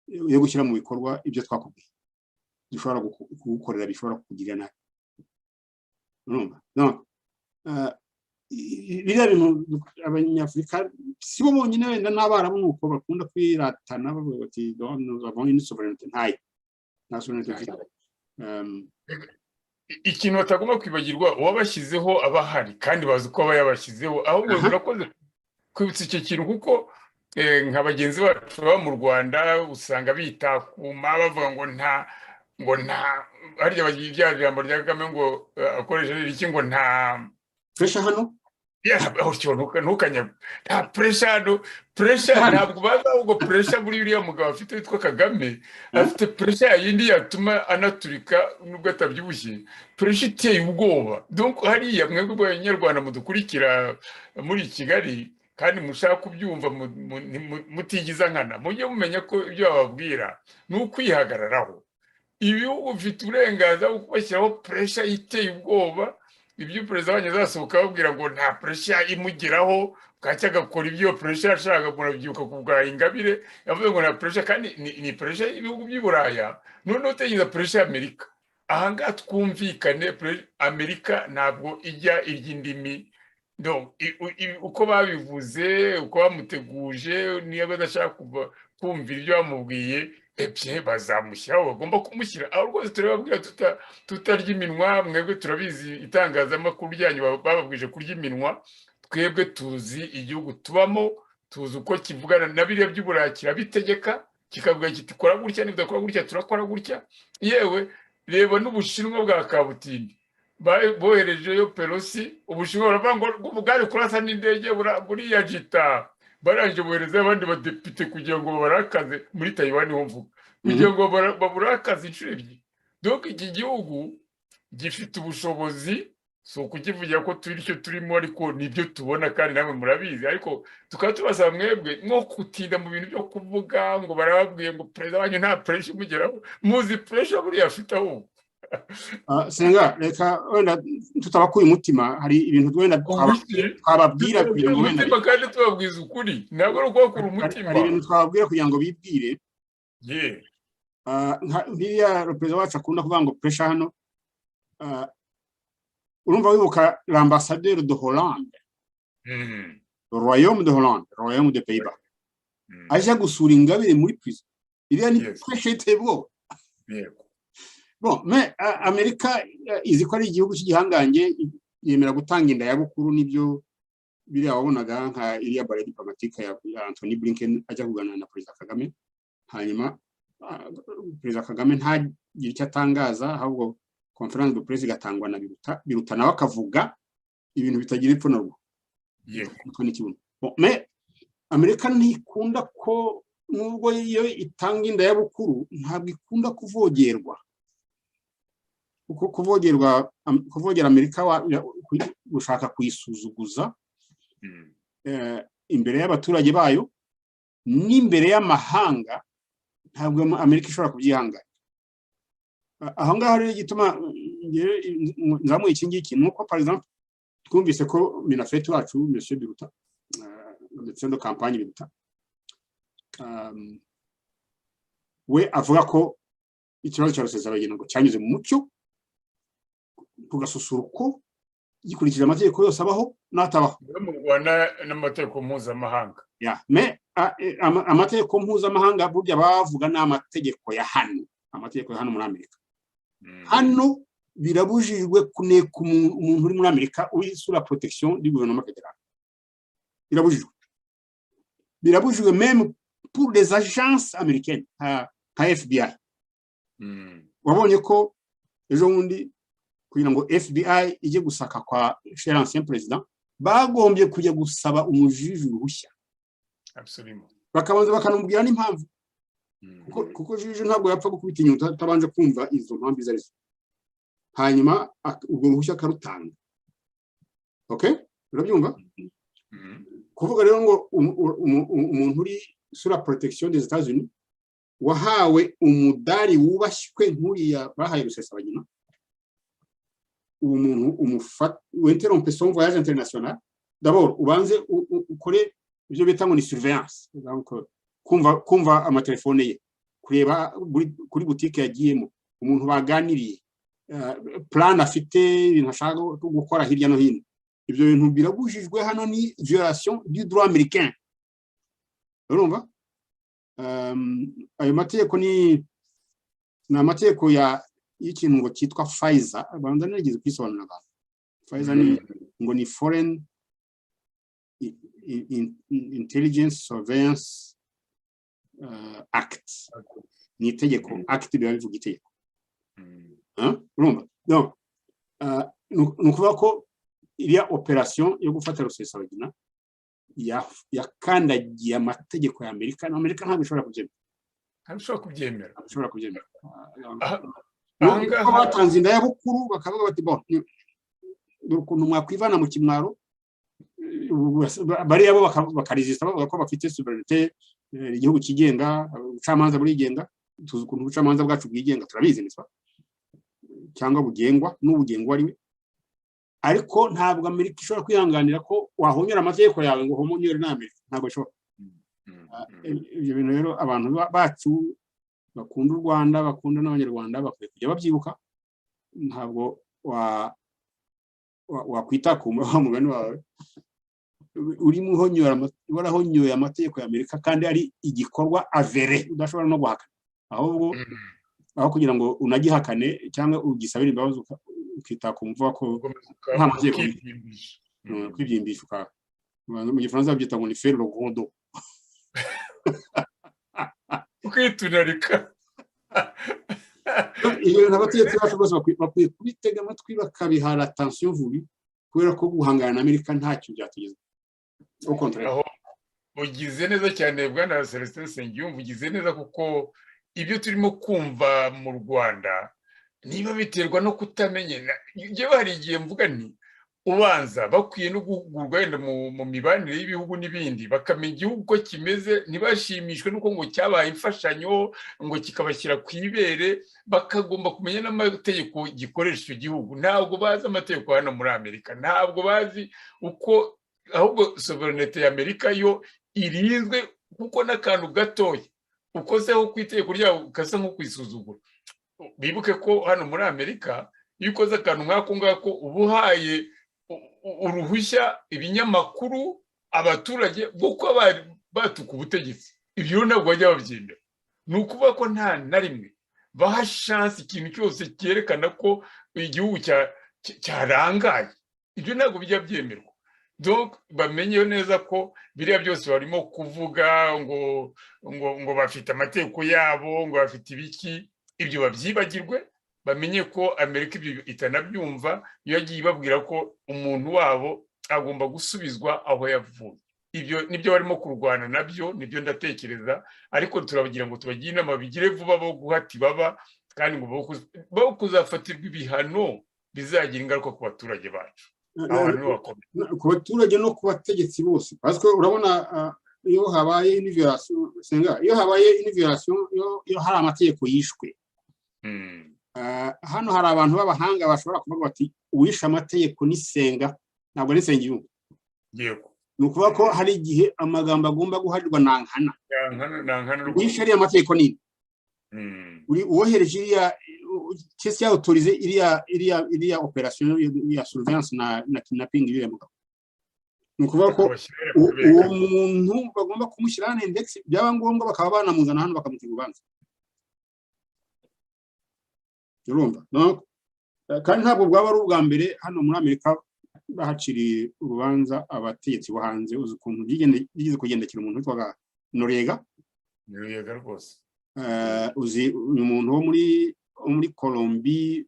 yo gushyira mu bikorwa ibyo twakubwiye. Dushobora gukorera bishobora kukugirira nabi. Urumva? Donc biriya bintu abanyafurika si bo bonyine wenda n'abarabu nuko bakunda kwiratana bavuga bati nous avons une souveraineté ntayo. Nta souveraineté. Ikintu batagomba kwibagirwa uwabashyizeho abahari kandi bazi uko aba yabashyizeho, ahubwo urakoze kwibutsa icyo kintu kuko nka bagenzi bacu baba mu Rwanda usanga bitakuma bavuga ngo nta harya bagira ibya jambo rya Kagame ngo akoresheje iki ngo nta pressure hano. ntukanya nta pressure ntabwo baza ahubwo pressure muri uriya mugabo afite witwa Kagame afite pressure yindi yatuma anaturika nubwo atabyibushye, pressure iteye ubwoba. Donc hariya mwebwe abanyarwanda mudukurikira muri Kigali kandi mushaka kubyumva mutigiza nkana, mujye mumenya ko ibyo bababwira ni ukwihagararaho. Ibihugu bifite uburenganzira bwo kubashyiraho pressure iteye ubwoba. Ibyo perezida wanyu azasohoka babwira ngo nta pressure imugeraho, bwacya agakora ibyo pressure ashaka, murabyuka ku bwa Ingabire yavuze ngo nta pressure, kandi ni pressure y'ibihugu by'i Buraya. None utegereza pressure y'Amerika. Aha ngaha twumvikane, Amerika ntabwo ijya iry'indimi. Donc uko babivuze, uko bamuteguje, niyo badashaka kumvira ibyo bamubwiye, ebye bazamushyiraho, bagomba kumushyira aho rwose. Turababwira tutarya iminwa, mwebwe turabizi itangazamakuru ryanyu bababwije kurya iminwa. Twebwe tuzi igihugu tubamo, tuzi uko kivugana na biriya by'Uburayi kirabitegeka, kikavuga kiti kora gutya, nibudakora gutya turakora gutya. Yewe reba n'Ubushinwa bwa kabutindi boherejeyo Pelosi, Ubushinwa baravuga ngo bwari kurasa n'indege buriya jita, barangije bohereza abandi badepite kugira ngo barakaze muri Taiwan ho mvuga, kugira ngo baburakaze inshuro ebyiri. Donc iki gihugu gifite ubushobozi, so kukivugira ko turi cyo turimo, ariko nibyo tubona kandi namwe murabizi. Ariko tukaba tubasaba mwebwe nko kutinda mu bintu byo kuvuga ngo barababwiye ngo perezida wanyu nta pressure imugeraho. Muzi pressure buriya afite aho. Senga reka wenda tutabakuye umutima, hari ibintu wenda twababwira kugira ngo wenda kandi tubabwiza ukuri, ntabwo ari ukubakura umutima. Hari ibintu twababwira kugira ngo bibwire. Biriya perezida wacu akunda kuvuga ngo pressure hano. Urumva wibuka l'ambassadeur de Hollande, le royaume de Hollande, le royaume de Pays-Bas, aje gusura Ingabire muri prison. iriya ni Yes. pressure iteye ubwoba. Yego. Bon, mais Amerika izi ko ari igihugu cy'igihangange, yemera gutanga inda ya bukuru, n'ibyo biriya wabonaga nka iriya bare diplomatique ya Anthony Blinken ajya kuganira na Perezida Kagame, hanyuma Perezida Kagame ntagire icyo atangaza, ahubwo conference de presse igatangwa na Biruta nawe akavuga ibintu bitagira epfo na ruguru. Yego. Bon, mais Amerika ntikunda ko, nubwo iyo itanga inda ya bukuru, ntabwo ikunda kuvogerwa. Kuko kuvogera Amerika gushaka kuyisuzuguza imbere y'abaturage bayo n'imbere y'amahanga, ntabwo Amerika ishobora kubyihangana. Aho ngaho rero igituma nzamuye iki ngiki nuko par exemple twumvise ko Minafeti wacu Monsieur Biruta ndetse no campagne Biruta we avuga ko ikibazo cya Rusesabagina ngo cyanyuze mu mucyo, tugasusuruko gikurikije amategeko yose abaho n'atabaho mu Rwanda n'amategeko mpuzamahanga. mais amategeko mpuzamahanga burya bavuga n'amategeko ya hano, amategeko ya hano muri Amerika. Hano birabujijwe kuneka umuntu uri muri Amerika uri sous la protection du gouvernement fédéral. Birabujijwe même pour les agences américaines, FBI. Wabonye ko ejo bundi kugira ngo FBI ije gusaka kwa cher ancien président, bagombye kujya gusaba umujiji uruhushya. Absolument. Bakabanza bakanumubwira n'impamvu. Kuko jiji ntabwo yapfa gukubita inyuta atabanje kumva izo mpamvu izo arizo. Hanyuma ubwo ruhushya karutanga. Okay? Urabyumva? Kuvuga rero ngo umuntu uri sur la protection des États-Unis wahawe umudari wubashywe nk'uriya bahaye Rusesabagina, uwo muntu umufata interrompe son voyage international, d'abord ubanze ukore ibyo bita ngo ni surveillance, donc kumva amatelefone ye, kureba kuri boutique yagiyemo, umuntu baganiriye, plan afite, ibintu ashaka gukora hirya no hino. Ibyo bintu birabujijwe hano, ni violation du droit américain. Urumva? Ayo mategeko ni amategeko y'ikintu ngo cyitwa Pfizer, abanza nigeze kwisobanura abantu. Pfizer ni ngo ni Foreign Intelligence Surveillance Act. Ni itegeko, act biba bivuga itegeko. Urumva? Donc nukuvuga ko iriya operation yo gufata Rusesabagina yakandagiye amategeko ya Amerika, na Amerika ntabwo ishobora kubyemera. Ashobora kubyemera. Nuko batanze inda ya bukuru bakavuga bati bon, ukuntu mwakwivana mu kimwaro, bari abo bakaresista bavuga ko bafite sovereignty, igihugu kigenga, ubucamanza burigenga, tuzi ukuntu ubucamanza bwacu bwigenga, turabizi nitwa cyangwa bugengwa n'ubugengwa ariwe. Ariko ntabwo Amerika ishobora kwihanganira ko wahonyera amategeko yawe ngo homonyere na Amerika, ntabwo ishobora. Ibyo bintu rero abantu bacu bakunda u Rwanda, bakunda n'abanyarwanda bakwiye kujya babyibuka. Ntabwo wakwita ku mugani wawe urimo warahonyoye amategeko ya Amerika kandi ari igikorwa avere udashobora no guhakana, ahubwo aho kugira ngo unagihakane cyangwa ugisabire imbabazi ukita kumva ko nta mategeko kwibyimbisha. Mu Gifaransa babyita ngo ni faire le gros dos. Kwitunarika. Iyo n'abategetsi bacu bose bakwiye kubitega amatwi bakabihara attention vubi, kubera ko guhangana na Amerika ntacyo byatugeza. Au contraire. Ugize neza cyane Bwana Celestin Nsengiyumva, ugize neza kuko ibyo turimo kumva mu Rwanda niba biterwa no kutamenya. Njyewe hari igihe mvuga nti ubanza bakwiye no guhugurwa wenda mu mibanire y'ibihugu n'ibindi, bakamenya igihugu uko kimeze, ntibashimishwe nuko ngo cyabaye imfashanyo ngo kikabashyira ku ibere. Bakagomba kumenya n'amategeko gikoresha icyo gihugu. Ntabwo bazi amategeko hano muri Amerika, ntabwo bazi uko, ahubwo sovereignty ya Amerika yo irinzwe kuko n'akantu gatoya ukozeho ku itegeko ryabo ukasa nko kwisuzugura. Bibuke ko hano muri Amerika iyo ukoze akantu nk'ako ngako uba uhaye uruhushya ibinyamakuru, abaturage bwo kuba batuka ubutegetsi. Ibyo ntabwo bajya babyemera. ni ukuvuga ko nta na rimwe baha chance ikintu cyose cyerekana ko igihugu cyarangaye. Ibyo ntabwo bijya byemerwa. Donc bamenye neza ko biriya byose barimo kuvuga ngo bafite amategeko yabo, ngo bafite ibiki, ibyo babyibagirwe, bamenye ko Amerika ibyo itanabyumva, iyo yagiye ibabwira ko umuntu wabo agomba gusubizwa aho yavuye. Ibyo nibyo barimo kurwana nabyo, nibyo ndatekereza, ariko turabagira ngo tubagiye inama bigire vuba bo guhati baba, kandi ngo bo kuzafatirwa ibihano bizagira ingaruka ku baturage bacu. Ku baturage no ku bategetsi bose, parce que urabona iyo habaye une violation, iyo habaye une violation, iyo hari amategeko yishwe, hano hari abantu b'abahanga bashobora kuvuga bati uwisha amategeko n'isenga ntabwo ari Nsengiyumva. Yego, ni ukuvuga ko hari igihe amagambo agomba guharirwa nankana. Uwisha ariya amategeko nini, uwohereje iriya qu'est-ce qui a autorisé iriya opération ya surveillance na kidnapping iriya mugabo. Ni ukuvuga ko uwo muntu bagomba kumushyira hano index, byaba ngombwa bakaba banamuzana hano bakamugira urubanza. Urumva? Kandi ntabwo bwaba ari ubwa mbere hano muri Amerika bahaciriye urubanza abategetsi bo hanze. Uzi ukuntu byigeze kugendekera umuntu witwaga Noriega rwose. Uzi umuntu wo muri Colombie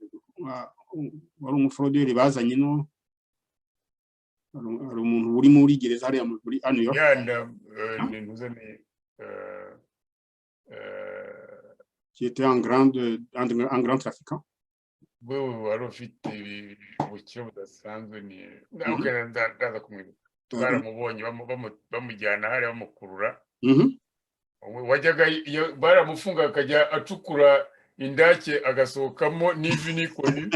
wari umufroderi bazanye no, hari umuntu uri muri gereza hariya muri New York. Qui était un grand trafiquant. Wari ufite ubukire budasanzwe, ni ndaza kumwibuka. Baramubonye bamujyana hariya bamukurura. Wajyaga baramufunga akajya acukura indake agasohokamo n'ivi n'ikoni.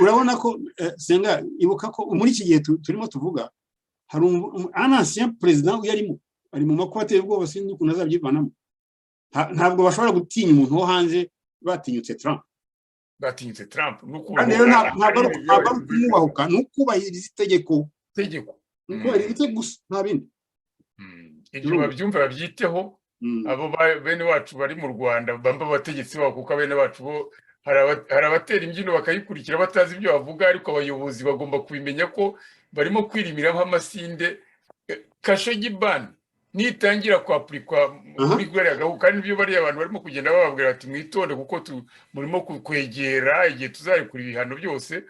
Urabona ko senga ibuka ko muri iki gihe turimo tuvuga hari un ancien président yarimo ari mu makuba ateye ubwoba, sinzi ukuntu azabyivanamo. Ntabwo bashobora gutinya umuntu wo hanze batinyutse Trump. Kandi ntabwo ari kumwubahuka, ni ukubahiriza itegeko. Ukubahiriza gusa nta bindi. Ibyo babyumva babyiteho. Abo bene wacu bari mu Rwanda bamba abategetsi babo, kuko bene wacu bo hari abatera imbyino bakayikurikira batazi ibyo bavuga, ariko abayobozi bagomba kubimenya ko barimo kwirimiraho amasinde. Kashogibani nitangira kwapurikwa muri gwere agahu, kandi ibyo bari abantu barimo kugenda bababwira ati mwitonde kuko murimo kwegera igihe tuzarekura ibihano byose.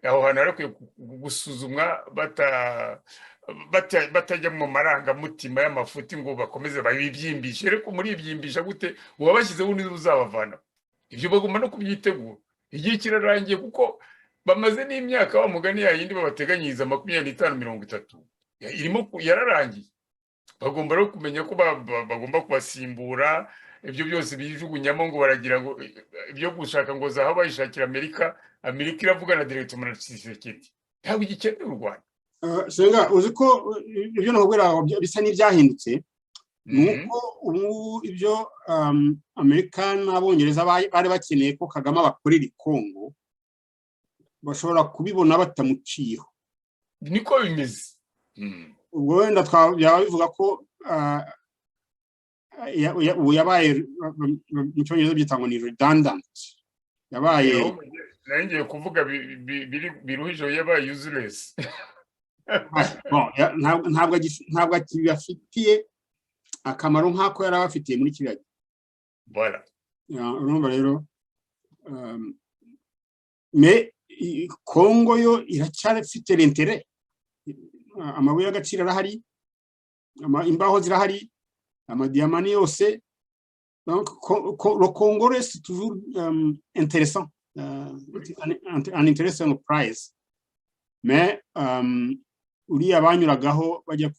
Aho hantu harakwiye gusuzumwa batajya mu marangamutima y'amafuti ngo bakomeze babibyimbishe. Ariko muri ibyimbisha gute uwabashyizeho undi uzabavana? Ibyo bagomba no kubyitegura igihe kirarangiye, kuko bamaze n'imyaka wa mugani yayindi babateganyiriza 25-30 irimo yararangiye. Bagomba no kumenya ko bagomba kubasimbura. Ibyo byose bijugunyamo ngo baragira ngo ibyo gushaka ngo zaho bayishakira Amerika iravuga na directement na Tshisekedi. Ntabwo igikeneye u Rwanda. Senga uzi ko ibyo nahubwira bisa n'ibyahindutse, nuko ibyo Amerika n'Abongereza bari bakeneye ko Kagame abakorera Kongo bashobora kubibona batamuciyeho. Niko bimeze. Ubwo wenda byaba bivuga ko yabaye mu Cyongereza byita ngo ni redundant. Yabaye ngiye kuvuga biruhije, yabaye useless. ntabwo akibafitiye akamaro nk'ako yari abafitiye muri kiriya gihe. Urumva rero Kongo yo iracyafite l'intérêt. Amabuye y'agaciro arahari, imbaho zirahari, amadiyamani yose. Donc le Congo reste toujours intéressant, un intéressant prize. Mais uriya banyuragaho bajya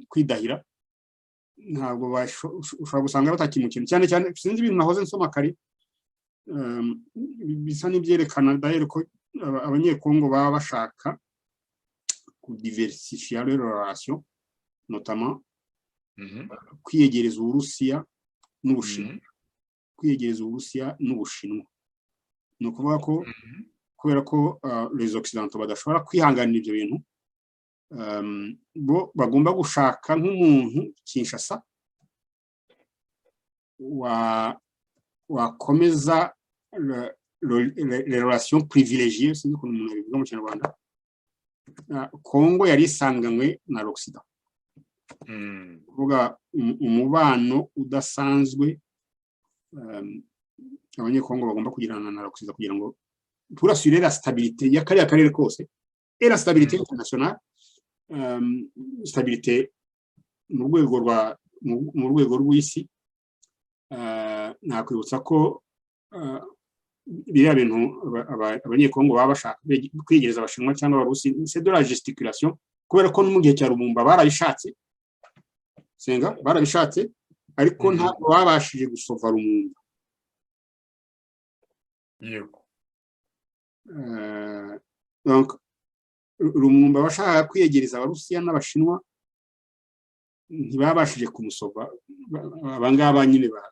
kwidahira ntabwo ushobora gusanga batakimukintu cyane cyane. Sinzi ibintu nahoze nsoma kare bisa n'ibyerekana d'ailleurs ko abanyekongo baba bashaka kudiversifier leur relation, notamment kwiyegereza Uburusiya n'Ubushinwa. Ni ukuvuga ko kubera ko les occidentaux badashobora kwihanganira ibyo bintu, bo bagomba gushaka nk'umuntu Kinshasa wakomeza les relations privilégiées, sinzi ukuntu umuntu abivuga mu Kinyarwanda. Congo yari isanganywe na l'Occident, kuvuga umubano udasanzwe abanyekongo bagomba kugirana na l'Occident kugira ngo pour assurer la stabilité ya kariya karere kose et la stabilité internationale, stabilité mu rwego rw'isi. Nakwibutsa ko biriya bintu abanyekongo baba bashaka kwigereza abashinwa cyangwa abarusi, c'est de la gesticulation, kubera ko no mu gihe cya Lumumba barabishatse, senga barabishatse, ariko ntabwo babashije gusova Lumumba. Yego. Donc Lumumba bashaka kwiyegereza abarusiya n'abashinwa ntibabashije kumusova, abangaba nyine ba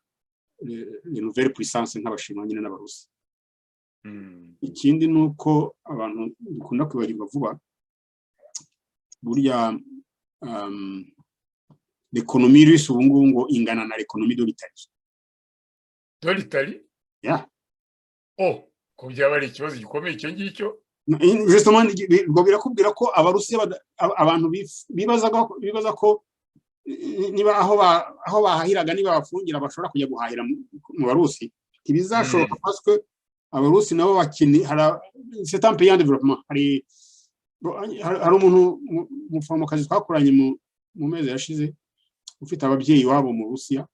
les nouvelles puissances nk'abashinwa nyine n'abarusi. Ikindi nuko abantu dukunda kwibagirwa vuba, burya l'économie russe ubu ngubu ngo ingana na l'économie de l'Italie. De l'Italie? Yeah. Oh, ko byaba ari ikibazo gikomeye icyo ngicyo. Justement ngo birakubwira ko abarusi abantu bibaza ko niba aho bahahiraga niba bafungira bashobora kujya guhahira mu barusi, ntibizashoboka parce que abarusi nabo bakini c'est un pays en développement. Hari umuntu umuforomokazi twakoranye mu mezi yashize ufite ababyeyi wabo mu Rusiya,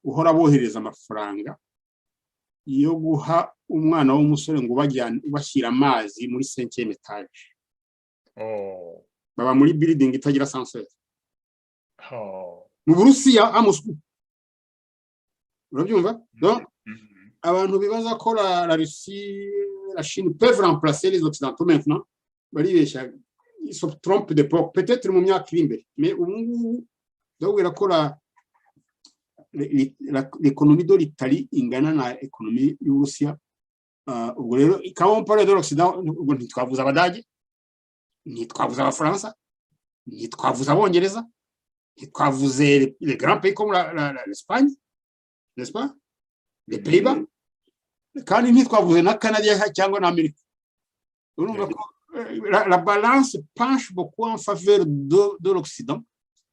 uhora bohereza amafaranga yo guha umwana w'umusore ngo bashyira amazi muri 5e etage. Baba muri building itagira ascenseur mu Burusiya a Moscou. Urabyumva? Donc abantu bibaza ko la Russie, la Chine peuvent remplacer les Occidentaux maintenant, baribeshya, ils se trompent d'époque, peut-être mu myaka iri imbere, mais ubu ndabwira ko l'économie de l'Italie ingana na économie y'Uburusiya. Ubwo rero quand on parle de l'Occident, ubwo ntitwavuza Abadage, ntitwavuza Abafaransa, ntitwavuza Abongereza, ntitwavuze les grands pays comme l'Espagne, n'est-ce pas, les Pays-Bas, kandi ntitwavuze na Canada cyangwa na Amerika. Urumva ko la balance penche beaucoup en faveur de l'Occident.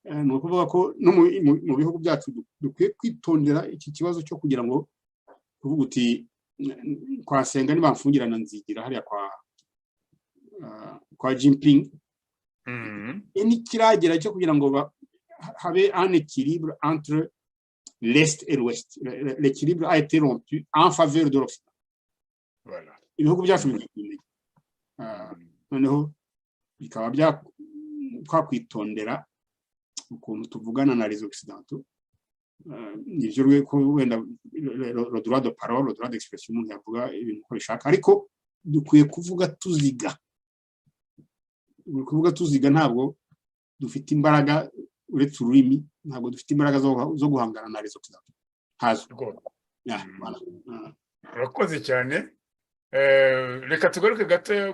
Ni ukuvuga ko no mu bihugu byacu dukwiye kwitondera iki kibazo cyo kugira ngo kuvuga uti kwasenga nibamfungirana nzigira hariya kwa Jinping. Ni kiragera cyo kugira ngo habe un équilibre entre l'Est et l'Ouest. L'équilibre a été rompu en faveur de l'Occident. Voilà. Ibihugu byacu bigiye noneho bikaba twakwitondera ukuntu tuvugana na les Occidentaux. Nivyo rweko wenda le droit de parole, le droit d'expression umuntu yavuga ibintu uko bishaka, ariko dukwiye kuvuga tuziga. Kuvuga tuziga ntabwo dufite imbaraga uretse ururimi, ntabwo dufite imbaraga zo guhangana na les Occidentaux. Hazo. Urakoze cyane. Reka tugaruke gato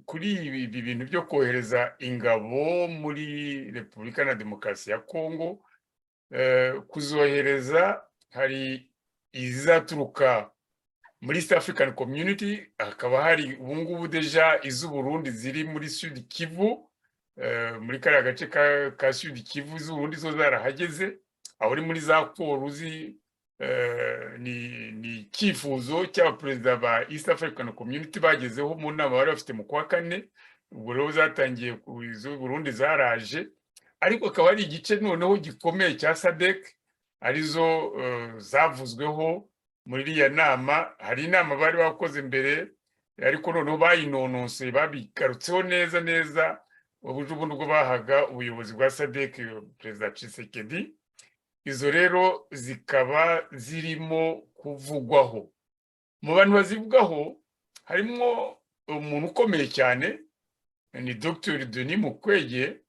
kuri ibi bintu byo kohereza ingabo muri Repubulika na Demokarasi ya Kongo. Kuzohereza hari izaturuka muri East African Community, hakaba hari ubungubu deja iz'Uburundi ziri muri Sud Kivu, muri kariya gace ka Sud Kivu z'Uburundi zo zarahageze, aho uri muri za Koruzi. Ni cyifuzo cy'abaperezida ba East African Community bagezeho mu nama bari bafite mu kwa kane. Ubwo rero zatangiye ku Burundi zaraje, ariko akaba ari igice noneho gikomeye cya SADC arizo zavuzweho muri iriya nama. Hari inama bari bakoze mbere, ariko noneho bayinononse babigarutseho neza uburyo ubwo bahaga ubuyobozi bwa SADC Perezida Tshisekedi. Izo rero zikaba zirimo kuvugwaho. Mu bantu bazivugaho harimo umuntu ukomeye cyane, ni Dr. Denis Mukwege.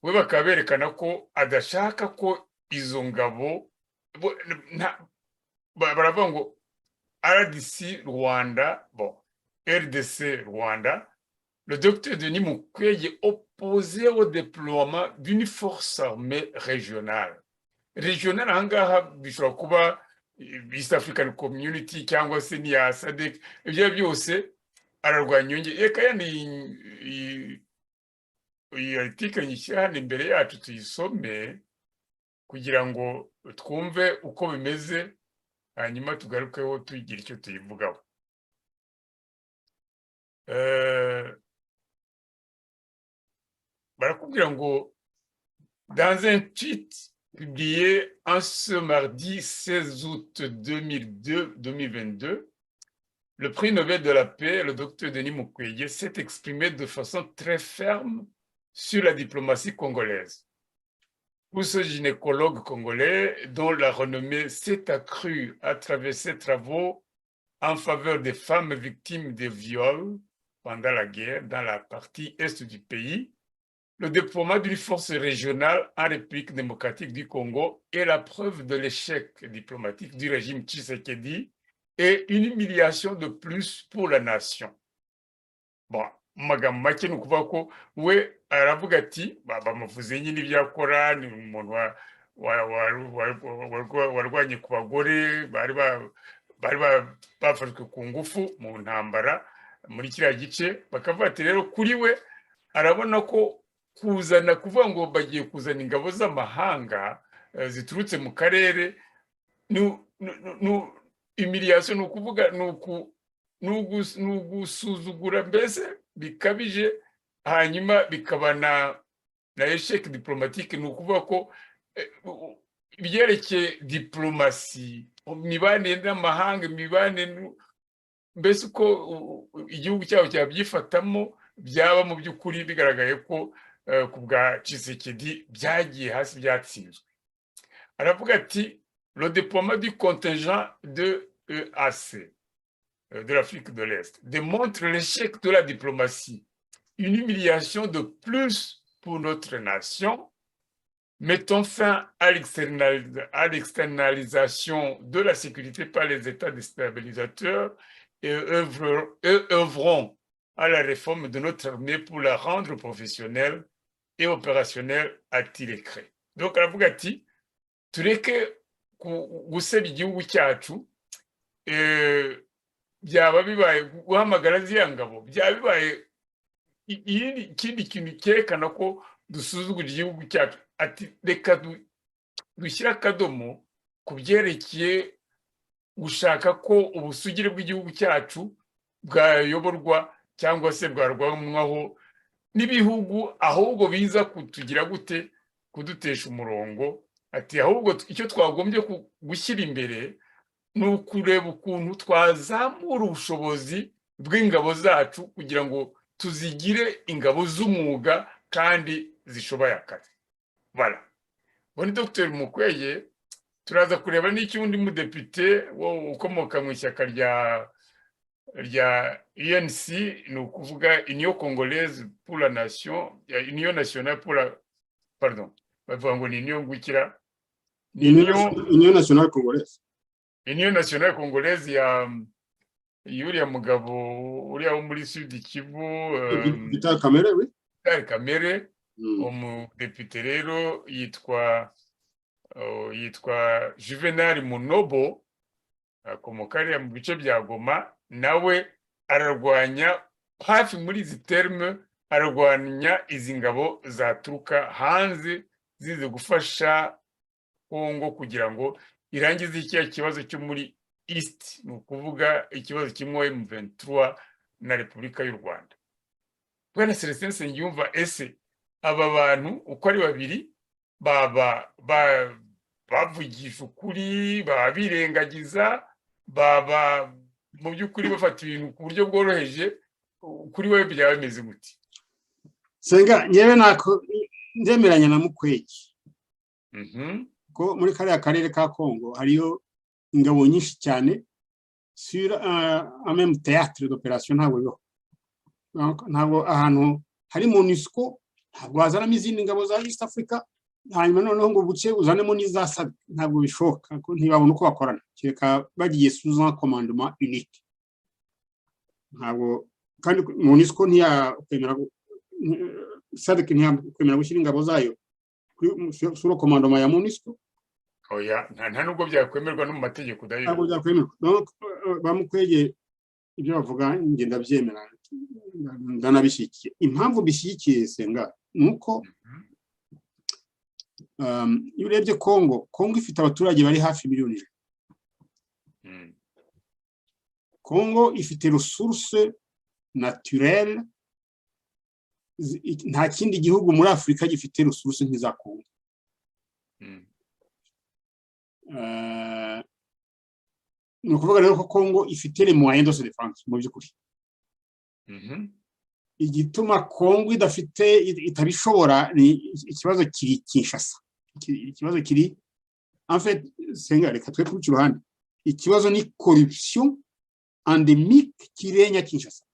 We bakaba berekana ko adashaka ko izo ngabo baravuga ngo RDC Rwanda, RDC Rwanda. Le Dr. Denis Mukwege opposé au déploiement d'une force armée régionale. regional ahangaha bishobora kuba East African Community cyangwa se ni ya SADC, ibyo byose ararwanya yongeye reka yandi iyi article nyishyira hano imbere yacu tuyisome kugira ngo twumve uko bimeze hanyuma tugarukeho tugira icyo tuyivugaho. Barakubwira ngo dans un tweet publié en ce mardi 16 août 2022, le prix Nobel de la paix, le docteur Denis Mukwege, s'est exprimé de façon très ferme sur la diplomatie congolaise. Pour ce gynécologue congolais, dont la renommée s'est accrue à travers ses travaux en faveur des femmes victimes de viols pendant la guerre dans la partie est du pays, le déploiement d'une force régionale en République démocratique du Congo est la preuve de l'échec diplomatique du régime Tshisekedi et une humiliation de plus pour la nation. Bon, magambo make ni ukuvuga ko we aravuga ati bamuvuze nyine ibyo akora, ni umuntu warwanye ku bagore bari bafashwe ku ngufu mu ntambara muri kiriya gice, bakavuga ati rero kuri we arabona ko kuzana kuvuga ngo bagiye kuzana ingabo z'amahanga ziturutse mu karere humiliation, ni ukuvuga ni ugusuzugura mbese bikabije, hanyuma bikaba na échec diplomatique. Ni ukuvuga ko ibyerekeye diplomasi, imibanire n'amahanga, imibanire mbese uko igihugu cyabo cyabyifatamo byaba mu by'ukuri bigaragaye ko ku bwa Tshisekedi byagiye hasi, byatsinzwe. Aravuga ati le déploiement du contingent de EAC de l'Afrique de l'Est démontre l'échec de la diplomatie, une humiliation de plus pour notre nation. Mettons fin à l'externalisation de la sécurité par les États déstabilisateurs et œuvrons à la réforme de notre armée pour la rendre professionnelle et opérationnelle, a-t-il écrit. Donc aravuga ati tureke gusebya igihugu cyacu, byaba bibaye guhamagara ziriya ngabo, byaba bibaye ikindi kintu cyerekana ko dusuzugura igihugu cyacu. Ati reka dushyire akadomo ku byerekeye gushaka ko ubusugire bw'igihugu cyacu bwayoborwa cyangwa se bwarwanwaho n'ibihugu ahubwo biza kutugira gute, kudutesha umurongo. Ati ahubwo icyo twagombye gushyira imbere ni ukureba ukuntu twazamura ubushobozi bw'ingabo zacu kugira ngo tuzigire ingabo z'umwuga kandi zishoboye akazi. Voilà. Boni Dr Mukwege, turaza kureba n'iki undi mudepite ukomoka mu ishyaka rya UNC, ni ukuvuga Union Congolaise pour la Nation, Union Nationale pour la, pardon, bavuga ngo ni Union ngukira, Union Nationale Congolaise, Union Nationale Congolaise ya yuriya mugabo uriya wo muri Sud Kivu, Vital Kamerhe, oui, Vital Kamerhe. Umudepite rero yitwa Juvenal Munobo, akomoka hariya mu bice bya Goma, nawe ararwanya hafi muri izi terme, ararwanya izi ngabo zaturuka hanze zize gufasha Kongo kugira ngo irangize iki kibazo cyo muri East, ni ukuvuga ikibazo kimwe M23 na Repubulika y'u Rwanda. Bwana Celestin Nsengiyumva, ese aba bantu uko ari babiri bavugisha ukuri, birengagiza, mu by'ukuri bafata ibintu ku buryo bworoheje, kuri wowe byaba bimeze gute? Senga nyewe nako ndemeranya na Mukwege ko muri kariya karere ka Congo hariyo ingabo nyinshi cyane sur un même théâtre d'opération. Ntabwo ahantu hari MONUSCO ntabwo bazanamo izindi ngabo za East Africa hanyuma noneho ngo buce uzanemo n'iza SADC, ntabwo bishoboka ko ntibabona uko bakorana, kereka bagiye sous un commandement unique. Ntabwo kandi MONUSCO ntiyakwemera, SADC ntiyakwemera gushyira ingabo zayo sur le commandement ya MONUSCO, oya nta nubwo byakwemerwa no mu mategeko dayo. ntabwo byakwemerwa. Donc bamukwege ibyo bavuga njye ndabyemera ndanabishyigikiye. Impamvu bishyigikiye Senga nuko iyo urebye Congo ifite abaturage bari hafi miliyoni 1. Congo ifite ressources naturelles, nta kindi gihugu muri Afurika gifite ressources nk'iza Congo. Ni ukuvuga rero ko Congo ifite les moyens de se défendre mu by'ukuri. Igituma Congo itabishobora ni ikibazo kiri Kinshasa. Ikibazo kiri en fait Senga, reka twe kuruca uruhande. Ikibazo ni corruption endémique kirenya Kinshasa.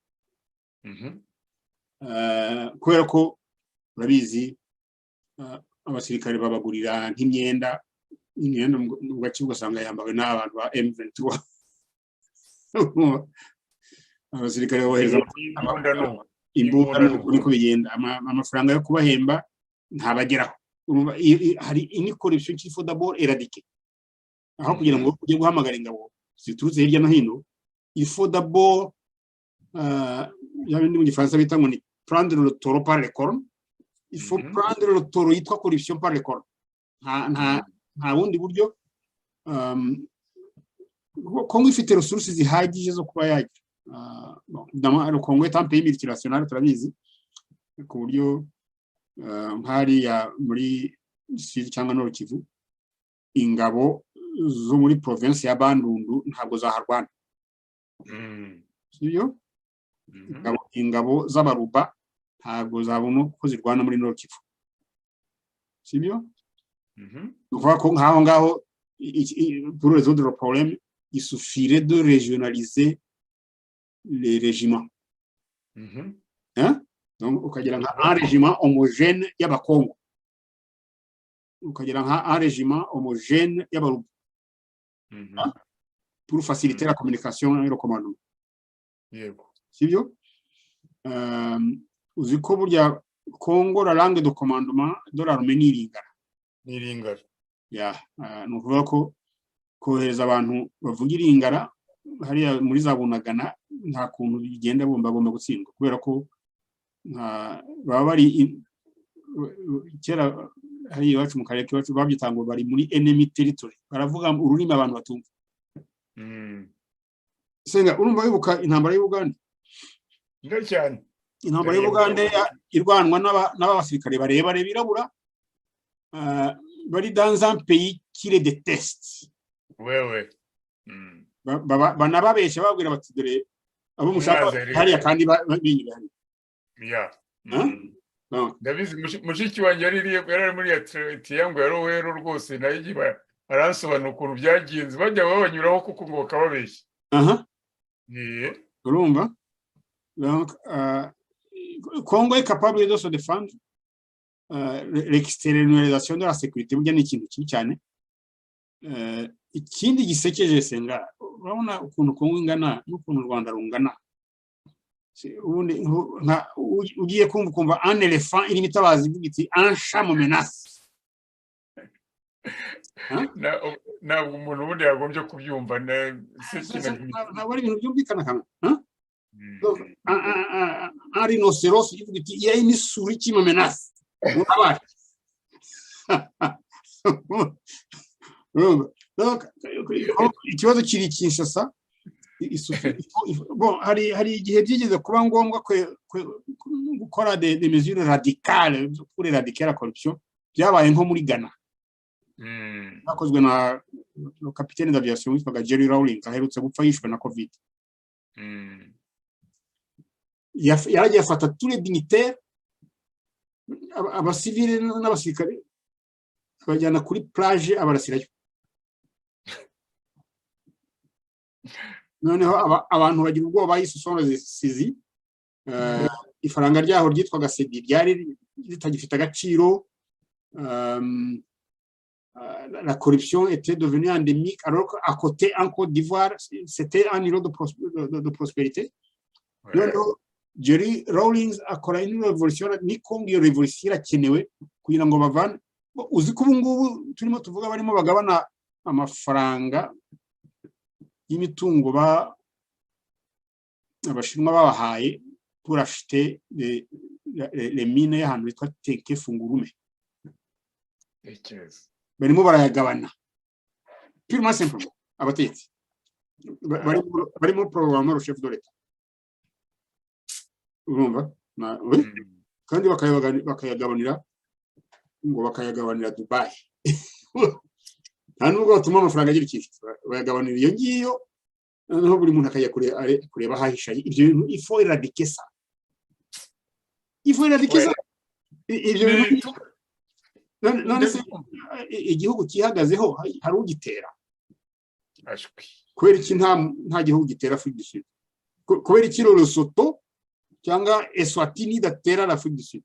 Kubera ko urabizi abasirikare babagurira nk'imyenda mu gace ugasanga yambawe n'abantu ba M23. Abasirikare bohereza imbunda niko bigenda, amafaranga yo kubahemba ntabageraho. Hari ini corruption qu'il faut d'abord éradiquer. Aho kugira ngo ujye guhamagara ingabo ziturutse hirya no hino, il faut d'abord mu gifaransa bita ngo ni prendre le taureau par les cornes. Il faut prendre le taureau yitwa corruption par les cornes. Nta bundi buryo. Congo ifite ressources zihagije zo kuba yagira. Le Congo est un pays multinational, turabizi, ku buryo nk'hariya muri Sud cyangwa Nord Kivu ingabo zo muri province ya Bandundu ntabwo zaharwana. Sibyo? Ingabo z'abaruba ntabwo zabona ko zirwana muri Nord Kivu. Sibyo? Uvuga ko ngaho pour résoudre le problème, il suffirait de régionaliser les régiments. Donc ukagira nka un régiment homogène y'abakongo, ukagira nka un régiment homogène y'abaruba, pour faciliter la communication et le commandement. Sibyo? Uzi ko burya Congo, la langue de commandement de l'armée ni Lingala. Ni ukuvuga ko kohereza abantu bavuga Lingala hariya muri za Bunagana nta kuntu bigenda bagomba gutsindwa, kubera ko baba bari kera hari iwacu mu karere k'iwacu babyita ngo bari muri enemy territory, baravuga ururimi abantu batumva. Senga, urumva wibuka intambara y'Uganda? Nda cyane. Intambara y'Uganda irwanwa n'abasirikare barebare birabura, bari dans un pays qui les déteste. Ouais. Banababesha babwira bati dore abo mushaka hariya kandi binyira hariya. Ndabizi mushiki wanjye yari muri Triangle ya Rowero rwose nayo aransobanura ukuntu byagenze bajya babanyuraho kuko ngo bakababeshya. Urumva? Donc Congo est capable de se défendre. L'externalisation de la sécurité burya ni ikintu kibi cyane. Ikindi gisekeje Senga, urabona ukuntu Congo ingana n'ukuntu Rwanda rungana. Ubundi ugiye kumva un éléphant iri mitabazi ivuga iti un chat me menace. Ntabwo umuntu ubundi yagombye kubyumva ntabwo ari ibintu byumvikana hamwe. Un rhinocéros ivuga iti il y a une souris qui me menace. Ikibazo kiri Kinshasa. Bon, hari igihe byigeze kuba ngombwa gukora des mesures radicales pour éradiquer la corruption, byabaye nko muri Ghana. Bakozwe na capitaine d'aviation witwaga Jerry Rawlings aherutse gupfa yishwe na Covid. Yaragiye afata tous les dignitaires, abasivile n'abasirikare, abajyana kuri plage abarasirayo. Noneho abantu bagira ubwoba yisosonze sizi, ifaranga ryaho ryitwaga Cedi ryari ritagifite agaciro. La corruption était devenue endémique, alors qu'à côté en Côte d'Ivoire c'était un îlot de prospérité. Jerry Rawlings akora une révolution, ni Congo iyo révolution irakenewe kugira ngo bavane uzi ko ubu ngubu turimo tuvuga barimo bagabana amafaranga y'imitungo abashinwa babahaye pour acheter les mines y'ahantu hitwa Tenke Fungurume. Barimo barayagabana purement simplement abatetsi barimo programme le chef de l'État. Urumva kandi bakayagabanira ngo bakayagabanira Dubai. Nta nubwo batuma amafaranga agira ikintu bayagabanira iyo ngiyo, noneho buri muntu akajya kureba ahahisha ibyo bintu. Il faut éradiquer ça, ibyo bintu. None se igihugu kihagazeho hari ugitera? Kubera iki nta gihugu gitera Afrique du Sud? Kubera iki Lesotho cyangwa Eswatini datera l'Afrique du Sud?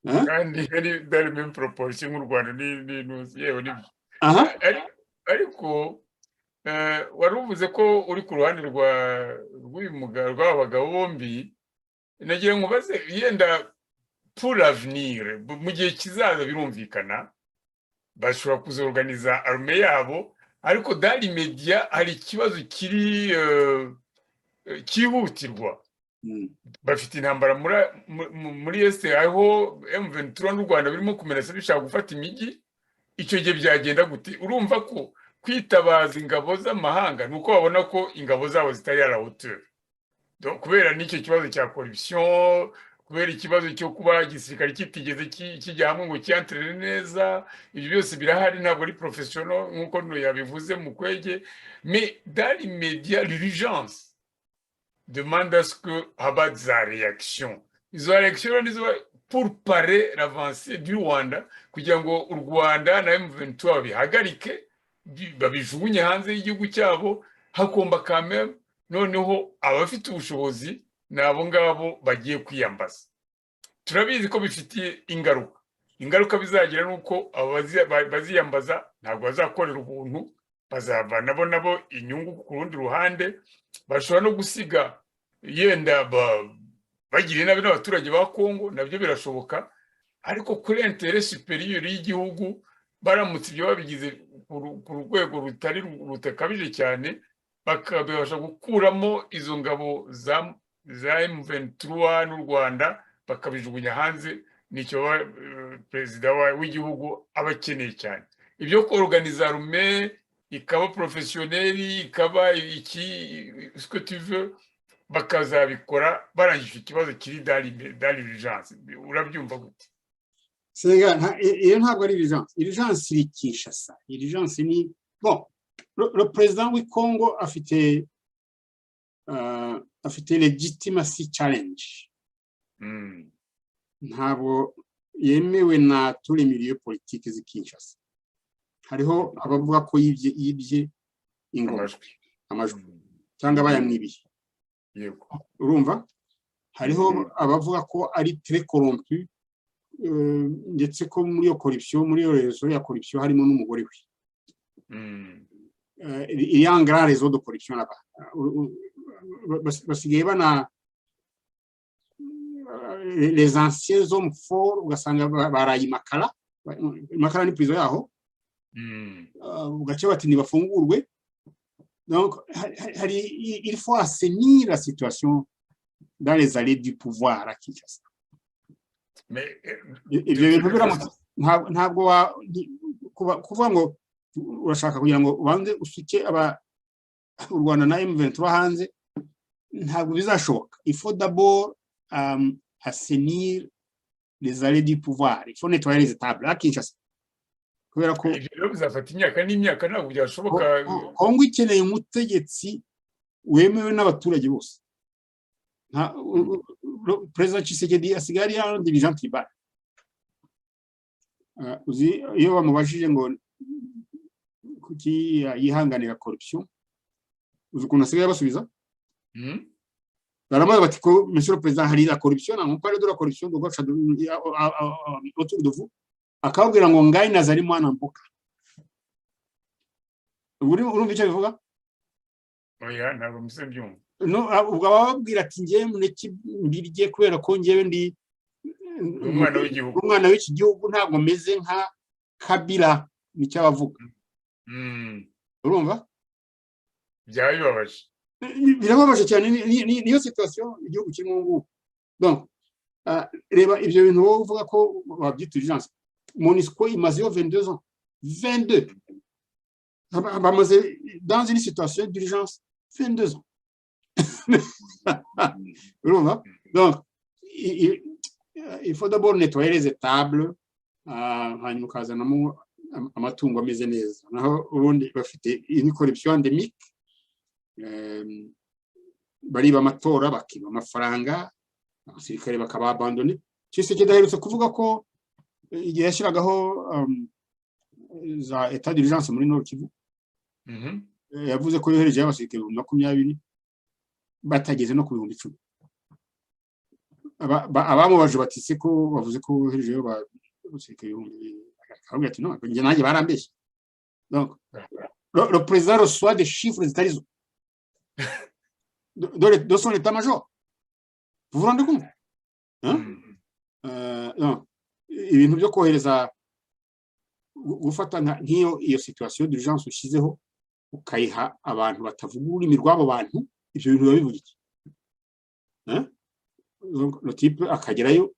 kandi dari même proportion nk'u Rwanda n'intuzi yewe n'ibyo. Ariko wari uvuze ko uri ku ruhande rw'abagabo bombi, nagira ngo baze yenda pour l'avenir, mu gihe kizaza birumvikana bashobora kuzorganiza arme yabo, ariko dans l'immédiat hari ikibazo kiri cyihutirwa. Bafite intambara muri este aho M23 n'u Rwanda birimo kumenesa bishaka gufata imijyi. Icyo gihe byagenda gute? Urumva ko kwitabaza ingabo z'amahanga nuko babona ko ingabo zabo zitari à la hauteur. Donc kubera n'icyo kibazo cya corruption, kubera ikibazo cyo kuba igisirikare kitigeze kijya hamwe ngo cyantrene neza, ibyo byose birahari, ntabwo ari professionnel nkuko yabivuze mu kwege. Mais dans l'immédiat, l'urgence demande à ce que haba za réaction. Izo réaction nizo pour parer l'avancée du Rwanda, kugira ngo u Rwanda na M23 bihagarike, babijugunye hanze y'igihugu cyabo. Hakomba quand même noneho abafite ubushobozi nabo ngabo bagiye kwiyambaza. Turabizi ko bifitiye ingaruka bizagira nuko baziyambaza ntabwo bazakorera ubuntu, bazavana nabo inyungu ku rundi ruhande. Bashobora no gusiga yenda bagiriye nabi n'abaturage ba Kongo, nabyo birashoboka. Ariko kuri intérêt supérieur y'igihugu baramutse ibyo babigize ku rwego rutakabije cyane, bakabasha gukuramo izo ngabo za M23 n'u Rwanda bakabijugunya hanze. Nicyo perezida w'igihugu abakeneye cyane. Ibyo ko organiser armée ikaba professionnel, ikaba ce que tu veux, bakazabikora barangije ikibazo kiri dans l'urgence. Urabyumva gute? Senga, iyo ntabwo ari urgence. Urgence iri Kinshasa. Urgence ni bon. Le président w'i Congo afite legitimacy challenge. Ntabwo yemewe na tous les milieux politiques z'i Kinshasa. Hariho abavuga ko yibye ingoma amajwi cyangwa bayamwibiye. Yego. Urumva? Hariho abavuga ko ari très corrompu, ndetse ko muri iyo corruption, muri iyo réseau ya corruption harimo n'umugore we. Il y a un grand réseau de corruption là-bas. Basigaye bana les anciens hommes forts ugasanga baraye Makala ni prison yaho. Ugace bati ntibafungurwe. Donc il faut assainir la situation dans les allées du pouvoir à Kinshasa. Mais ntabwo kuvuga ngo urashaka kugira ngo ubanze usuke u Rwanda na M23 hanze, ntabwo bizashoboka. Il faut d'abord assainir les allées du pouvoir. Il faut nettoyer les étables à Kinshasa. Kubera ko ibyo bizafata imyaka n'imyaka, ntabwo byashoboka. Kongo ikeneye umutegetsi wemewe n'abaturage bose. President Tshisekedi asigaye ari dirigeant tribal. Uzi iyo bamubajije ngo kuki yihanganira corruption, uzi ukuntu asigaye basubiza? Baramubaza bati ko monsieur le président hari la corruption, on parle de la corruption de gauche autour de vous. Akabwira ngo ngai nazari mwana mboka. Urumva icyo bivuga? Oya, ntabwo musebyumva. No, ubwo bababwira ati ngiye muneki mbirye kubera ko ngiye ndi umwana w'igihugu umwana w'iki gihugu ntabwo meze nka Kabila nicyo abavuga urumva byaba bibabaje birababaje cyane niyo situation igihugu kirimo ngubu donc reba ibyo bintu wowe uvuga ko babyita urgence MONUSCO imazeyo 22 ans 22 bamaze dans une situation d'urgence 22 ans urumva donc il faut d'abord nettoyer les étables hanyuma ukazanamo amatungo ameze neza naho ubundi bafite une corruption endémique bariba amatora bakiba amafaranga abasirikare bakaba abandone cyose kidaherutse kuvuga ko igihe yashyiragaho za état d'urgence muri Nord Kivu yavuze ko yohereje abasirikare 20 batageze no ku 10,000 abamubaje bati se ko bavuze ko yohereje abasirikare 10,000 akavuga ati no njye nanjye barambeshye donc le président reçoit des chiffres zitarizo de son état-major vous vous rendez compte non ibintu byo kohereza gufata nk'iyo situation d'urgence ushizeho ukayiha abantu batavuga ururimi rw'abo bantu ibyo bintu biba bivuga iki le type akagerayo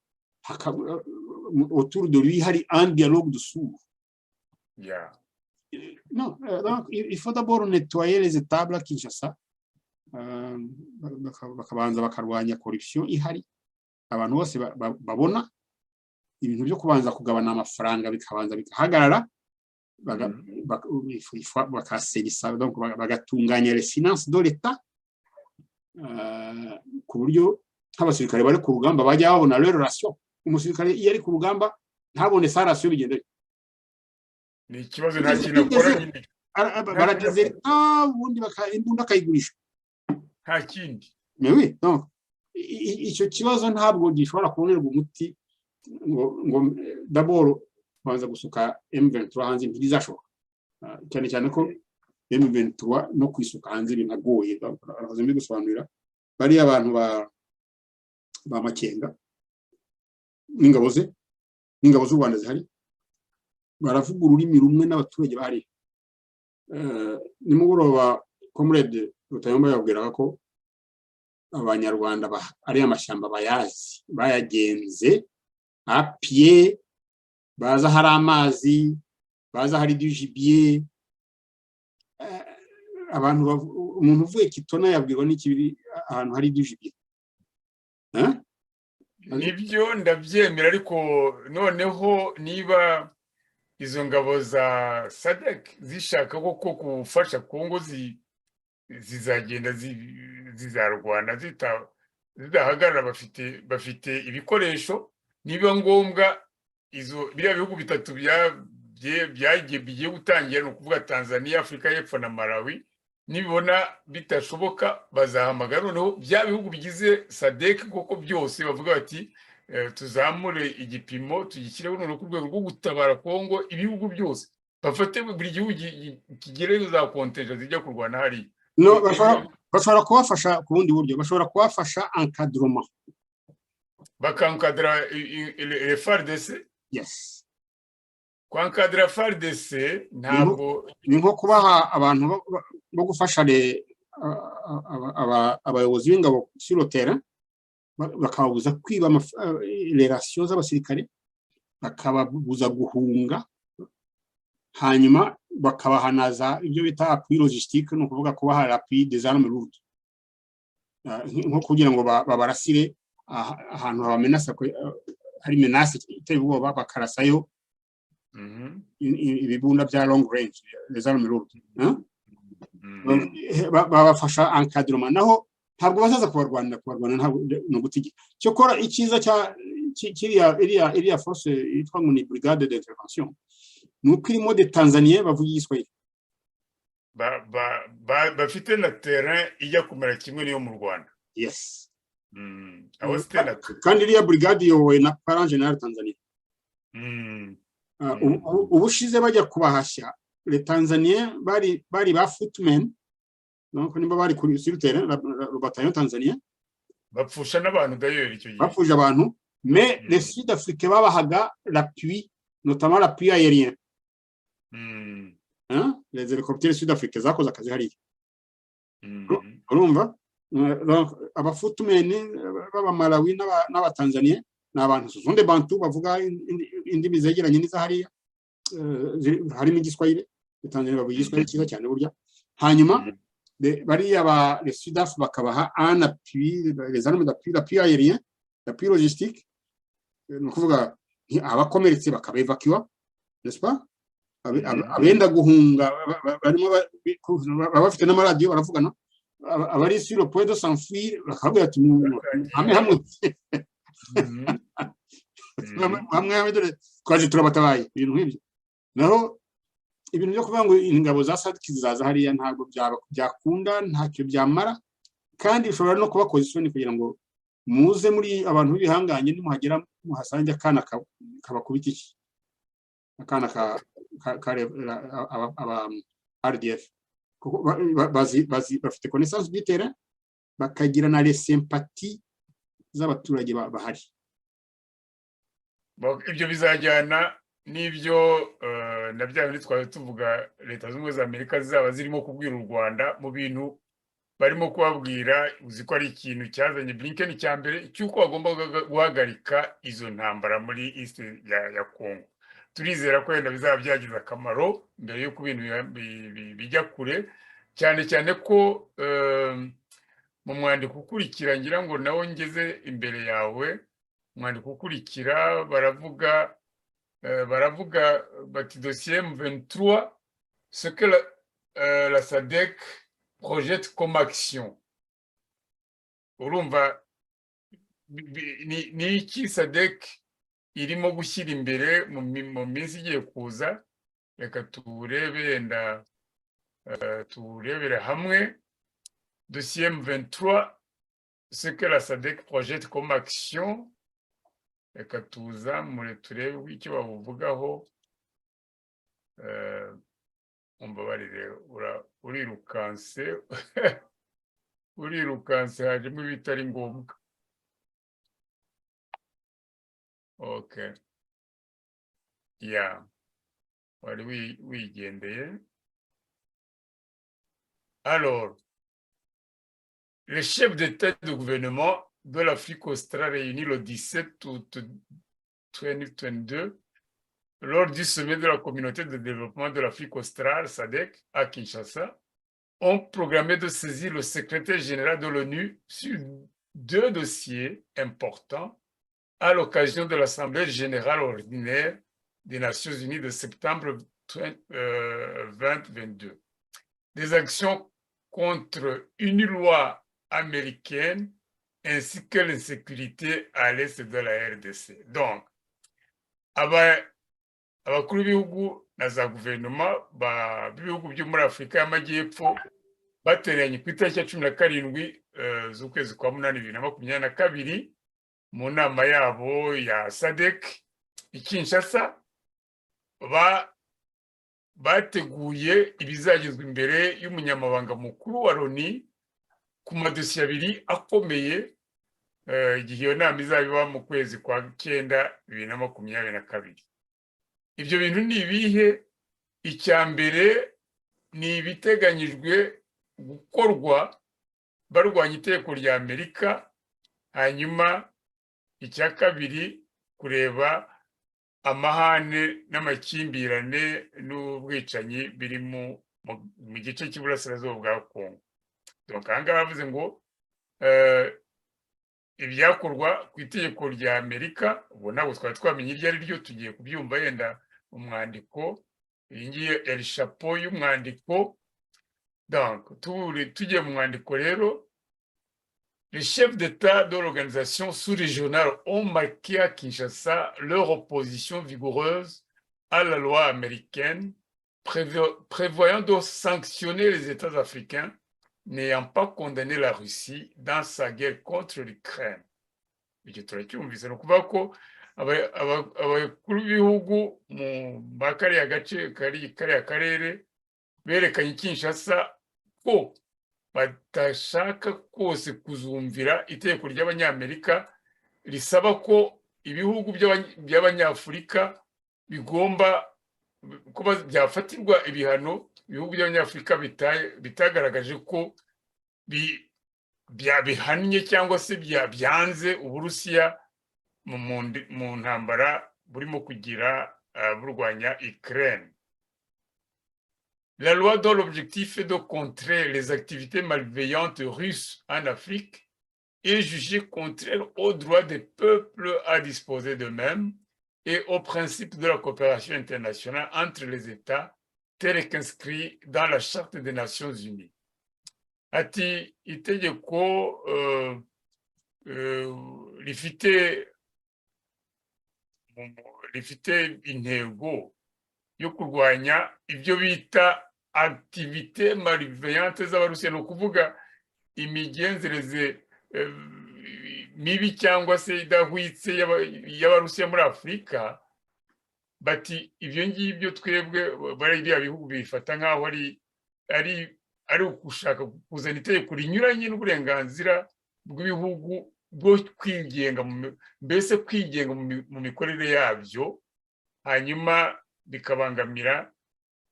autour de lui hari un dialogue de sourds non donc il faut d'abord nettoyer les étables à Kinshasa bakabanza bakarwanya corruption ihari abantu bose babona ibintu byo kubanza kugabana amafaranga bikabanza bikahagarara bakaserisa donc bagatunganya les finances de l'état ku buryo nk'abasirikare bari ku rugamba bajya babona leur ration umusirikare iyo ari ku rugamba ntabone sa ration bigenda ni ikibazo nta kintu akora nyine barageze ubundi imbunda akayigurisha nta kindi mais oui donc icyo kibazo ntabwo gishobora kubonerwa umuti ngo d'abord banza gusuka M23 hanze ntibizashoboka cyane cyane ko M23 no kwisuka hanze binagoye aravuze mbi gusobanurira bari abantu ba Makenga n'ingabo z'u Rwanda zihari baravuga ururimi rumwe n'abaturage bari nimugoroba comrade Rutayomba yabwiraga ko abanyarwanda ari amashyamba bayazi bayagenze à pied baza hari amazi baza hari du gibier abantu umuntu uvuye Kitona yabwirwa n'ikibiri ahantu hari du gibier nibyo ndabyemera ariko noneho niba izo ngabo za SADC zishaka ko gufasha Kongo zizagenda zizarwana zidahagarara bafite ibikoresho niba ngombwa biriya bihugu bitatu bigiye gutangira ni ukuvuga Tanzania Afurika y'Epfo na Malawi nibona bitashoboka bazahamagara noneho bya bihugu bigize SADC koko byose bavuga bati tuzamure igipimo tugishyireho noneho ku rwego rwo gutabara Kongo ibihugu byose bafate buri gihugu kigereyo za konteja zijya kurwana hari no bashobora kubafasha ku bundi buryo bashobora kubafasha encadrement bakankadra les FARDC yes kwankadra FARDC ntabwo ni nko kubaha abantu bo gufasha abayobozi b'ingabo sur le terrain bakabuza kwiba les rations z'abasirikare bakababuza guhunga hanyuma bakabahanaza ibyo bita appui logistique no kuvuga kubaha appui des armes lourdes nko kugira ngo babarasire ahantu habamenasa hari menace iteye ubwoba bakarasayo ibibunda bya long range les armes lourdes babafasha encadrement naho ntabwo bazaza kubarwana ntabwo no gutigika cyo kora ikiza cya iriya force yitwa ngo ni brigade d'intervention nuko irimo de Tanzania bavuga igiswahili bafite na terrain ijya kumera kimwe niyo mu Rwanda yes kandi iriya brigade yowe na parent general Tanzania ubushize bajya kubahashya le Tanzania bari ba footmen donc nimba bari kuri sur terrain le bataillon Tanzania bapfusha n'abantu d'ailleurs icyo gihe bapfuje abantu mais les Sud-Africains babahaga l'appui, notamment l'appui aérien. Hein? Les hélicoptères sud-africains zakoze akazi hariya. Urumva? Abafutumene b'Abamalawi n'Abatanzania ni abantu sonde bantu bavuga indimi zegeranye n'iza hariya, harimo igiswahili. Tanzania bavuga igiswahili cyiza cyane burya. Hanyuma bariya ba les Sudaf bakabaha un appui, les armes d'appui aérien, d'appui logistique, ni ukuvuga abakomeretse bakabevacuwa, n'est-ce pas? Abenda guhunga barimo baba bafite n'amaradiyo baravugana, abari sur le point de s'enfuir bakavuga ati hamwe hamwe twaje turabatabaye, ibintu nk'ibyo. Naho ibintu byo kuvuga ngo ingabo za SADC zizaza hariya ntabwo byakunda, ntacyo byamara, kandi bishobora no kubakoza isoni kugira ngo muze muri abantu b'ibihanganye nimuhagera muhasange akana kabakubita iki, akana aba RDF, bafite connaissance du terrain, bakagira na les sympathies z'abaturage bahari. Ibyo bizajyana n'ibyo na bya bindi twari tuvuga leta z'ubumwe za Amerika zizaba zirimo kubwira u Rwanda mu bintu barimo kubabwira. Uzi ko ari ikintu cyazanye Blinken cya mbere cy'uko bagomba guhagarika izo ntambara muri East ya Congo. Turizera ko yenda bizaba byagize akamaro mbere y'uko ibintu bijya kure, cyane cyane ko mu mwandiko ukurikira, ngira ngo nawo ngeze imbere yawe, mwandiko ukurikira baravuga bati dossier M23, ce que la SADC projette comme action. Urumva ni iki SADC irimo gushyira imbere mu minsi igiye kuza? Reka turebe, yenda turebere hamwe. Dossier M23, ce que la SADC projette comme action. Reka tuzamure turebe icyo bavugaho. Umbabarire, urirukanse hajemo ibitari ngombwa. Okay. Yeah. Wari wigendeye. Alors, les chefs d'État et de gouvernement de l'Afrique australe réunis le 17 août 2022 lors du sommet de la communauté de développement de l'Afrique australe, SADC, à Kinshasa, ont programmé de saisir le secrétaire général de l'ONU sur 2 dossiers importants à l'occasion de l'Assemblée générale ordinaire des Nations unies de septembre 2022. Des actions contre une loi américaine ainsi que l'insécurité à l'est de la RDC. Donc, abakuru b'ibihugu na za guverinoma b'ibihugu byo muri Afurika y'Amajyepfo bateranye ku itariki ya 17 z'ukwezi kwa munani 2022 mu nama yabo ya SADC i Kinshasa, bateguye ibizagezwa imbere y'umunyamabanga mukuru wa Loni ku madosiye abiri akomeye igihe iyo nama izabiba mu kwezi kwa 9 2022. Ibyo bintu ni ibihe? Icya mbere ni ibiteganyijwe gukorwa barwanya itegeko rya Amerika, hanyuma icya kabiri kureba amahane n'amakimbirane n'ubwicanyi biri mu gice cy'iburasirazuba bwa Kongo. Donc ahangaha bavuze ngo ibyakorwa ku itegeko rya Amerika, ubu ntabwo twari twamenye iryo ari ryo, tugiye kubyumva yenda umwandiko. Iyi ngiyi yari chapeau y'umwandiko. Donc tugiye mu mwandiko rero, les chefs d'État de l'organisation sous-régionale ont marqué à Kinshasa leur opposition vigoureuse à la loi américaine prévoyant de sanctionner les États africains n'ayant pas condamné la Russie dans sa guerre contre l'Ukraine. Icyo turacyumvise, ni ukuvuga ko abakuru b'ibihugu mu kariya gace kariya karere berekanye Kinshasa ko badashaka kose kuzumvira itegeko ry'Abanyamerika risaba ko ibihugu by'abanyafurika bigomba kuba byafatirwa ibihano ibihugu by'abanyafurika bitagaragaje ko bihannye cyangwa se byanze Uburusiya mu ntambara burimo kugira burwanya Ukraine. La loi dont l'objectif est de contrer les activités malveillantes russes en Afrique est jugée contraire aux droits des peuples à disposer d'eux-mêmes et aux principes de la coopération internationale entre les États tel qu'inscrit dans la Charte des Nations Unies. Ati itegeko rifite intego yo kurwanya ibyo bita activité malveillante z'Abarusiya, ni ukuvuga imigenzereze mibi cyangwa se idahwitse y'Abarusiya muri Afurika. Bati ibyo ngibyo twebwe bariya bihugu bifata nk'aho ari ugushaka kuzana itegeko rinyuranye n'uburenganzira bw'ibihugu bwo kwigenga, mbese kwigenga mu mikorere yabyo, hanyuma bikabangamira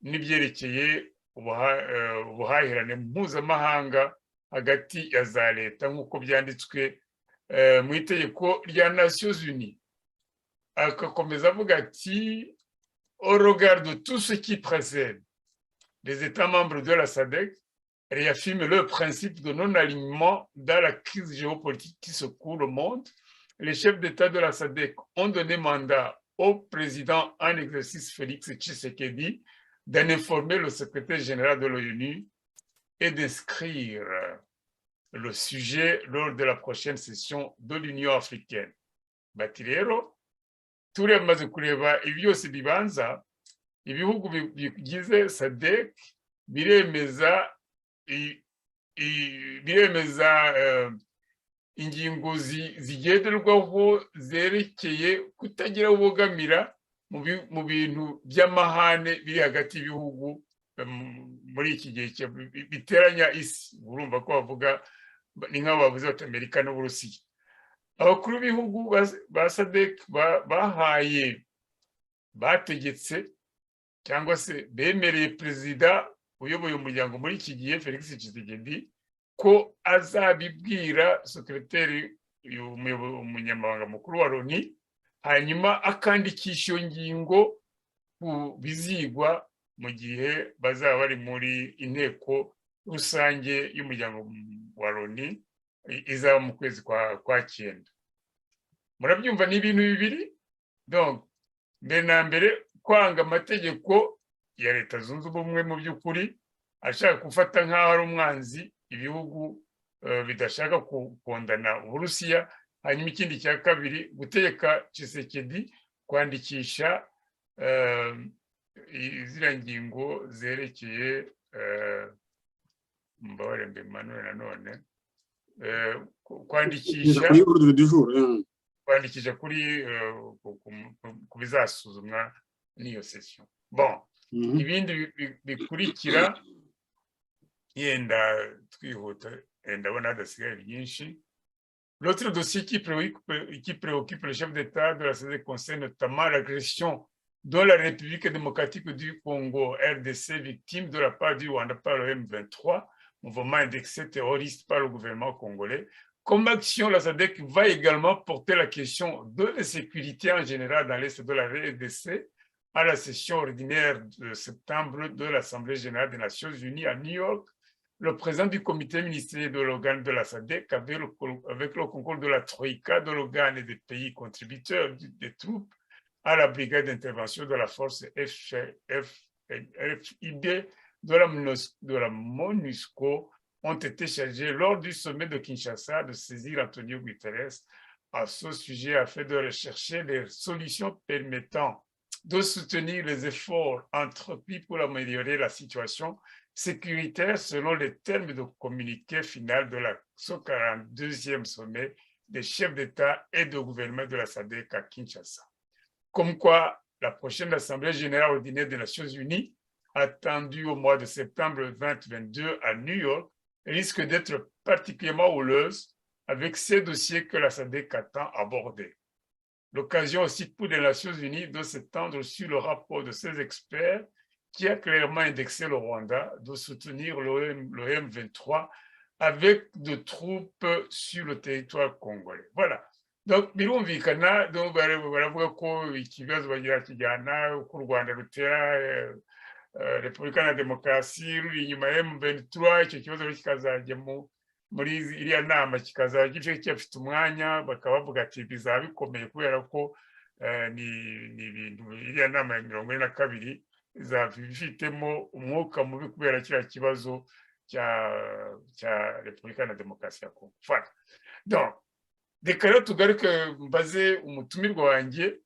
n'ibyerekeye ubuhahirane mpuzamahanga hagati ya za leta nk'uko byanditswe mu itegeko rya Nations Unies. Agakomeza avuga ati au regard de tout ce qui précède, les États membres de la SADC réaffirment le principe de non-alignement dans la crise géopolitique qui secoue le monde. Les chefs d'État de la SADC ont donné mandat au président en exercice Félix Tshisekedi d'en informer le secrétaire général de l'ONU et d'inscrire le sujet lors de la prochaine session de l'Union africaine. Bati rero turemaze kureba ibyose bibanza, ibihugu bigize SADC biremeza ingingo zigenderwaho zerekeye kutagira ubogamira mu bintu by'amahane biri hagati y'ibihugu muri iki gihe biteranya isi. Urumva ko bavuga ni nk'abo bavuze bati Amerika n'Uburusiya. Abakuru b'ibihugu ba SADC bategetse cyangwa se bemereye perezida uyoboye umuryango muri iki gihe Felix Tshisekedi ko azabibwira sekreteri umunyamabanga mukuru wa Loni, hanyuma akandikisha iyo ngingo bizigwa mu gihe bazaba bari muri inteko rusange y'umuryango wa Loni izaba mu kwezi kwa cyenda. Murabyumva ni ibintu bibiri. Donc mbere na mbere kwanga amategeko ya Leta Zunze Ubumwe mu by'ukuri, ashaka gufata nk'aho ari umwanzi ibihugu bidashaka kukundana Uburusiya. Hanyuma ikindi cya kabiri, gutegeka Tshisekedi kwandikisha izira ngingo zerekeye mbabare mbe Manuel nanone kwandikisha kuri ku bizasuzumwa n'iyo session. Bon, ibindi bikurikira yenda twihuta, ndabona hadasigaye byinshi. L'autre dossier qui préoccupe le chef d'État de la SADC concerne notamment l'agression dont la République démocratique du Congo, RDC, victime de la part du Rwanda par le M23, mouvement indexé terroriste par le gouvernement congolais. Comme action, la SADC va également porter la question de la sécurité en général dans l'Est de la RDC à la session ordinaire de septembre de l'Assemblée générale des Nations Unies à New York. Le président du comité ministériel de l'organe de la SADC, avec le concours de la Troïka, de l'organe et des pays contributeurs des troupes à la brigade d'intervention de la force FIB de la MONUSCO, ont été chargés lors du sommet de Kinshasa de saisir Antonio Guterres à ce sujet afin de rechercher des solutions permettant de soutenir les efforts entrepris pour améliorer la situation sécuritaire selon les termes de communiqué final de la 142e sommet des chefs d'État et de gouvernement de la SADC à Kinshasa. Comme quoi, la prochaine Assemblée générale ordinaire des Nations Unies, attendue au mois de septembre 2022 à New York, risque d'être particulièrement houleuse avec ces dossiers que la SADC attend aborder. l'occasion aussi pour les Nations Unies de s'étendre sur le rapport de ces experts qui a clairement indexé le Rwanda de soutenir le M23 avec de troupes sur le territoire congolais. Voilà. Donc birumvikana baravuga ko ikibazo bagira kijyana uko u Rwanda rutera Repubulika na Demokarasi ruri inyuma ya M23, icyo kibazo kikazajya muri iriya nama kikazaba gice cyafite umwanya, bakaba bavuga ati bizaba bikomeye kubera ko ni ibintu iriya nama ya 42 izaba ifitemo umwuka mubi kubera kiriya kibazo cya Repubulika na Demokarasi ya Kongo. Donc reka rero tugaruke mbaze umutumirwa wanjye,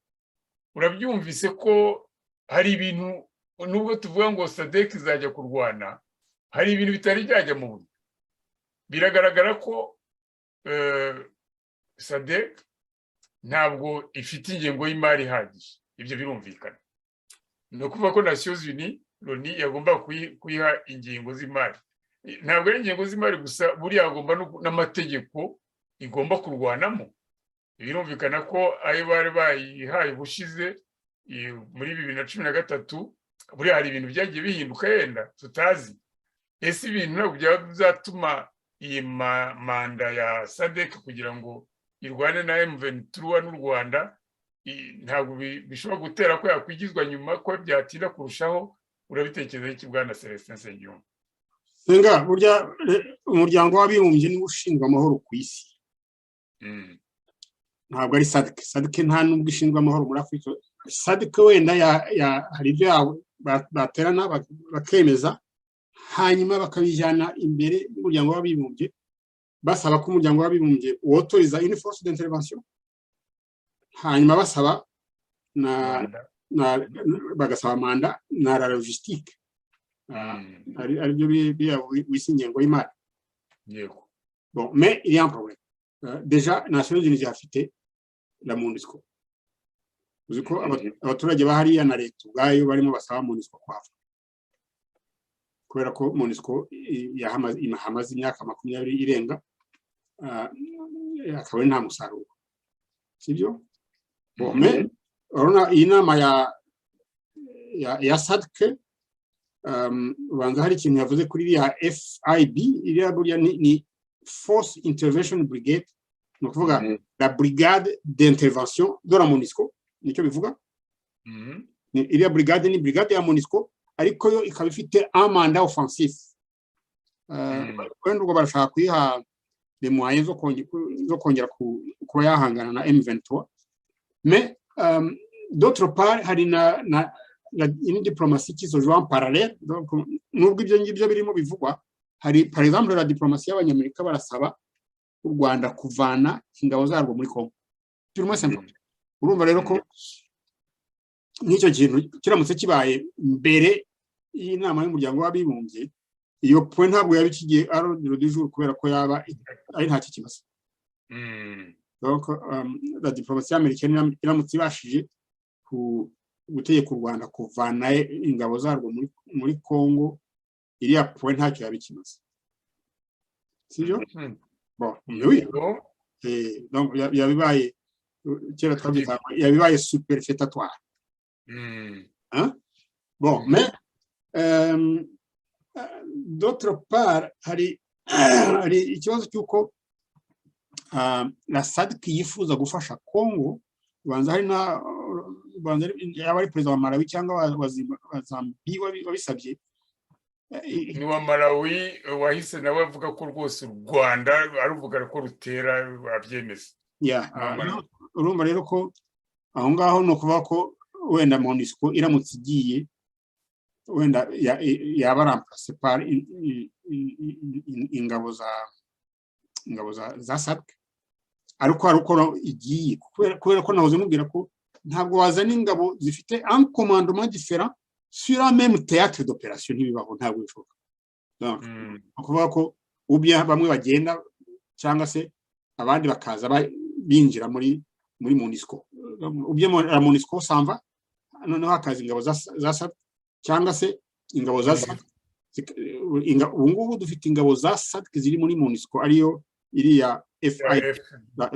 urabyumvise ko hari ibintu nubwo tuvuga ngo SADC izajya kurwana, hari ibintu bitari byajya mu buryo. Biragaragara ko SADC ntabwo ifite ingengo y'imari ihagije, ibyo birumvikana. Ni ukuvuga ko Nations Unies Loni yagomba kuyiha ingingo z'imari. Ntabwo ari ingingo z'imari gusa, buriya agomba n'amategeko igomba kurwanamo. Birumvikana ko ayo bari bayihaye ubushize muri 2013, buriya hari ibintu byagiye bihinduka yenda tutazi. Ese ibintu ntabwo byazatuma iyi manda ya SADC kugira ngo irwane na M23 n'u Rwanda ntabwo bishobora gutera ko yakwigizwa nyuma, ko byatinda kurushaho? Urabitekereza iki Bwana Celestin Nsengiyumva? Senga, burya umuryango w'abibumbye ni ushinzwe amahoro ku isi. Ntabwo ari SADC. SADC nta nubwo ishinzwe amahoro muri Afurika. SADC wenda hari ibyo baterana bakemeza, hanyuma bakabijyana imbere y'umuryango w'abibumbye, basaba ko umuryango w'abibumbye wotoriza une force d'intervention, hanyuma basaba bagasaba manda na la logistique, ari byo wisi ingengo y'imari. Bon, mais il y a un problème. Déjà Nations Unies afite la MONUSCO. Uzi ko abaturage bahariya na leta ubwayo barimo basaba MONUSCO kwava, kubera ko MONUSCO yahamaze imyaka 20 irenga, akaba nta musaruro, sibyo? Bon, mais urabona iyi nama ya SADC, ubanza hari ikintu yavuze kuri ya FIB, iriya burya ni Force Intervention Brigade, ni ukuvuga la brigade d'intervention de la MONUSCO, nicyo bivuga. Iriya brigade ni brigade ya MONUSCO, ariko yo ikaba ifite un mandat offensif. Wenda ubwo barashaka kuyiha les moyens zo kongera kuba yahangana na M23. Mais d'autre part, hari une diplomatie qui se joue en parallèle. Donc nubwo ibyo ngibyo birimo bivugwa, hari par exemple la diplomatie y'abanyamerika barasaba u Rwanda kuvana ingabo zarwo muri Kongo. Turimo simple. Urumva rero ko n'icyo kintu kiramutse kibaye mbere y'inama y'umuryango w'abibumbye, iyo point ntabwo yabikigiye arondero du jour, kubera ko yaba ari nta kibazo. Donc la diplomatie américaine iramutse ibashije gutegeka u Rwanda kuvana ingabo zarwo muri Kongo, iriya point ntacyo yabikimaze, sibyo? Bon, oui. Donc yabibaye kera twabyita yabibaye superfétatoire. Hein? Bon, mais d'autre part, hari ikibazo cy'uko la SADC yifuza gufasha Kongo. Banza hari yaba ari perezida wa Malawi cyangwa wa Zambia wabisabye. Ni wa Malawi wahise nawe avuga ko rwose u Rwanda aruvuga ko rutera abyemeza. Urumva rero ko aho ngaho no kuvuga ko wenda MONUSCO iramutse igiye, wenda yaba remplace par ingabo za SADC, ariko igiye kubera ko nahoze mubwira ko ntabwo wazana ingabo zifite un commandement différent sur un même théâtre d'opération, ntibibaho, ntabwo bishoboka. Donc kuvuga ko ubya bamwe bagenda cyangwa se abandi bakaza binjira muri MONUSCO, ubye la MONUSCO samba noneho hakaza ingabo za SADC cyangwa se ingabo za SADC. Ubungubu dufite ingabo za SADC ziri muri MONUSCO, ariyo iriya FIB,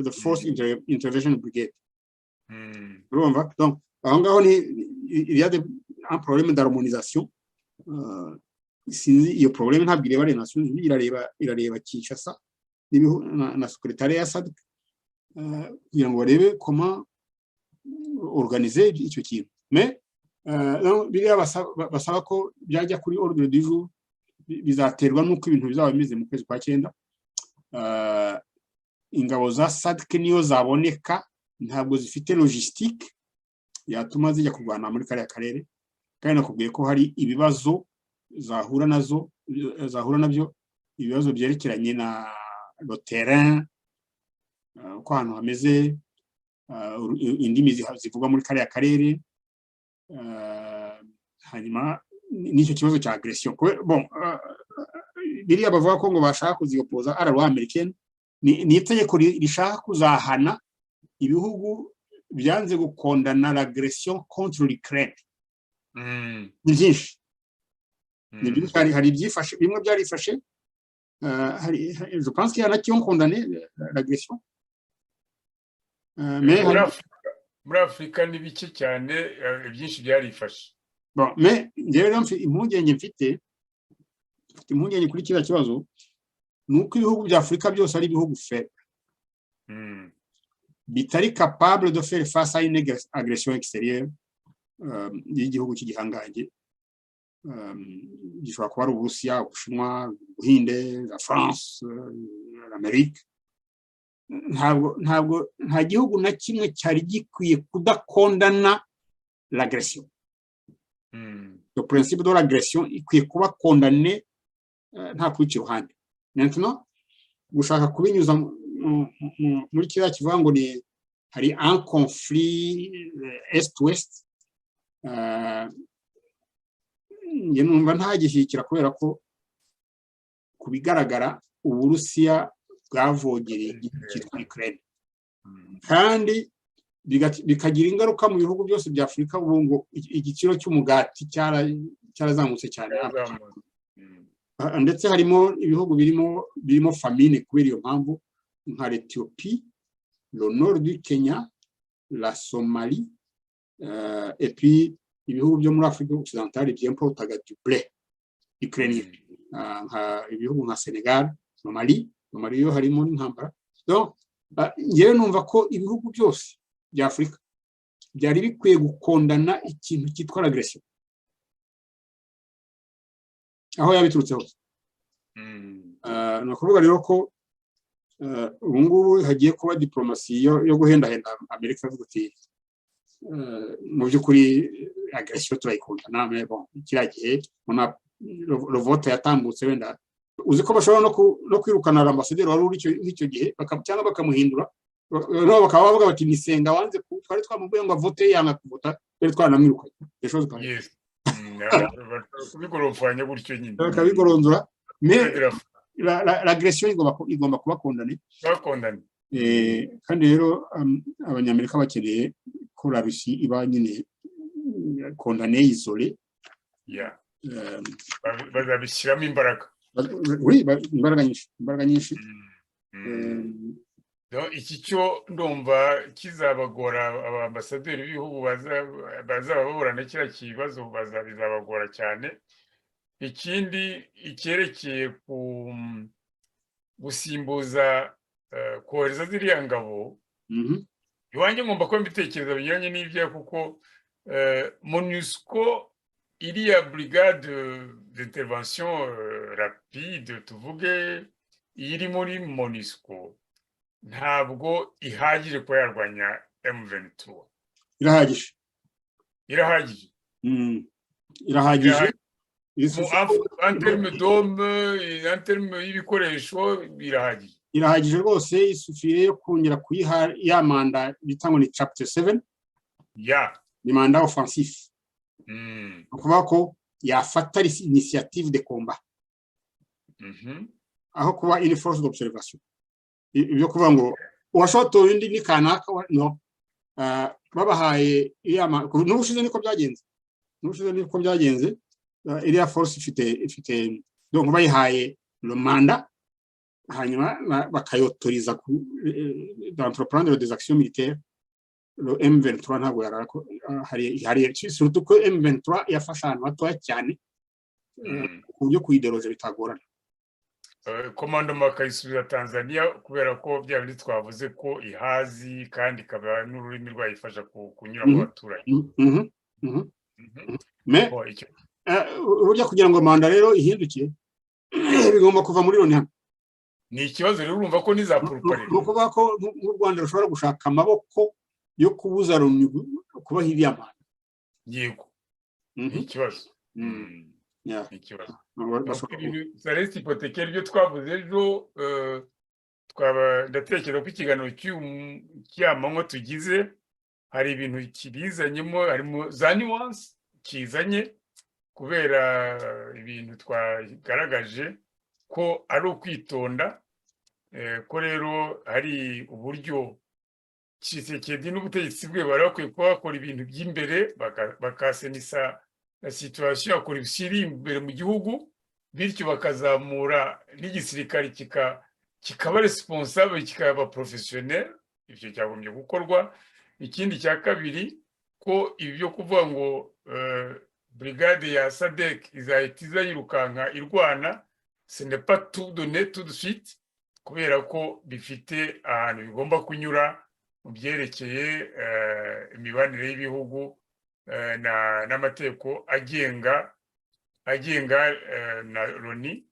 the Force Intervention Brigade. urumva donc aho ngaho ni il y a un problème d'harmonisation sinzi iyo problème ntabwo ireba les Nations Unies irareba Kinshasa na secrétariat ya SADC kugira ngo barebe comment organiser icyo kintu mais biriya basaba ko byajya kuri ordre du jour bizaterwa n'uko ibintu bizaba bimeze mu kwezi kwa 9 ingabo za SADC niyo zaboneka ntabwo zifite logistique yatuma zijya kurwana muri kariya karere kandi nakubwiye ko hari ibibazo zahura nabyo ibibazo byerekeranye na le terrain ko hano hameze indimi zivuga muri kariya karere hanyuma n'icyo kibazo cya agression bon biriya bavuga ko ngo bashaka kuziopoza à la loi américaine ni itegeko rishaka kuzahana ibihugu byanze gukondana l'agression contre l'Ukraine ni byinshi hari byifashe bimwe byarifashe je pense qu'il y en a qui ont condamné l'agression mais muri Afrika ni bike cyane byinshi byarifashe bon mais njyewe impungenge mfite kuri kiriya kibazo nuko ibihugu bya Afrika byose ari ibihugu faible bitari capable de faire face à une agression extérieure y'igihugu cy'igihangange gishobora kuba ari Uburusiya, Ubushinwa, Ubuhinde, la France, l'Amérique. Nta gihugu na kimwe cyari gikwiye kudakondana l'agression. Le principe de l'agression ikwiye kuba condamné nta kwica iruhande. Maintenant gushaka kubinyuza muri kiriya kivuga ngo ni hari un conflit est-ouest njye numva ntagishyikira kubera ko kubigaragara Uburusiya bwavogereye igihugu cyitwa Ukraine kandi bikagira ingaruka mu bihugu byose bya Afurika ubu ngo igiciro cy'umugati cyarazamutse cyane ndetse harimo ibihugu birimo famine kubera iyo mpamvu nka l'Ethiopie, le nord du Kenya, la Somalie et puis ibihugu byo muri Afrika occidentale byimportaga du blé ukrainien ibihugu nka Senegal, Mali yo harimo n'intambara donc ngewe numva ko ibihugu byose bya Afrika byari bikwiye gukondana ikintu cyitwa l'agression aho yabiturutse hose nakuvuga rero ko ubu ngubu hagiye kuba diplomasi yo guhendahenda Amerika guti mu by'ukuri agression turayikundana mais bon kiriya gihe le vote yatambutse wenda uzi ko bashobora no kwirukana ambassadeur wari uri icyo gihe cyangwa bakamuhindura no bakaba bavuga bati nisenga wanze twari twamubwiye ngo vote yanga kuvota twari twanamwirukanye ejo kandi kubigorofanya gutyo nyine bakabigorondura mais l'agression igomba kuba condamnée kandi rero abanyamerika bakeneye ko la Russie iba nyine condamnée isolée bazabishyiramo imbaraga oui imbaraga nyinshi iki cyo ndumva kizabagora abambasaderi b'ibihugu bazaba baburana kiriya kibazo bizabagora cyane ikindi icyerekeye gusimbuza kohereza ziriya ngabo iwanjye ngomba kuba mbitekereza binyuranye n'ibyo kuko MONUSCO iriya brigade d'intervention rapide tuvuge iri muri MONUSCO ntabwo ihagije kuba yarwanya M23 irahagije en terme d'homme en terme y'ibikoresho irahagije rwose isufire yo kongera kuyiha ya manda bita ngo ni chapter 7 ni manda offensif ukuvuga ko yafata initiative de combat aho kuba une force d'observation ibyo kuvuga ngo uwashotoye indi ni kanaka no babahaye n'ubushize niko byagenze iriya force ifite donc bayihaye le mandat hanyuma bakayotoriza d'entreprendre des actions militaires M23 ntabwo yarako hari surtout ko M23 yafasha ahantu hatoya cyane ku buryo kuyideroje bitagorana. Komandoma akayisubiza Tanzania kubera ko bya bindi twavuze ko ihazi kandi ikaba n'ururimi rwayifasha kunyura mu baturage. Mais urujya kugira ngo manda rero ihindukiye bigomba kuva muri Loni hano. Ni ikibazo rero urumva ko nizapurupare. Nuko bako mu Rwanda rushobora gushaka amaboko yo kubuza Loni kubaho iriya manda. Yego. Ni ikibazo. Yeah. Ni ikibazo. Saresti hypothèque byo twavuze ejo ndatekereza ko ikiganiro cy'amanywa tugize hari ibintu kibizanyemo, harimo za nuance kizanye kubera ibintu twagaragaje ko ari ukwitonda, ko rero hari uburyo Tshisekedi n'ubutegetsi bwe bari bakwiye kuba bakora ibintu by'imbere bakasenisa la situation akora ibisiri imbere mu gihugu, bityo bakazamura n'igisirikare kikaba responsable kikaba professionnel. Ivyo cyagombye gukorwa. Ikindi cya kabiri ko ibyo kuvuga ngo brigade ya SADC izahita yirukanka irwana, ce n'est pas tout donné tout de suite, kubera ko bifite ahantu bigomba kunyura mu byerekeye imibanire y'ibihugu n'amategeko agenga na Loni.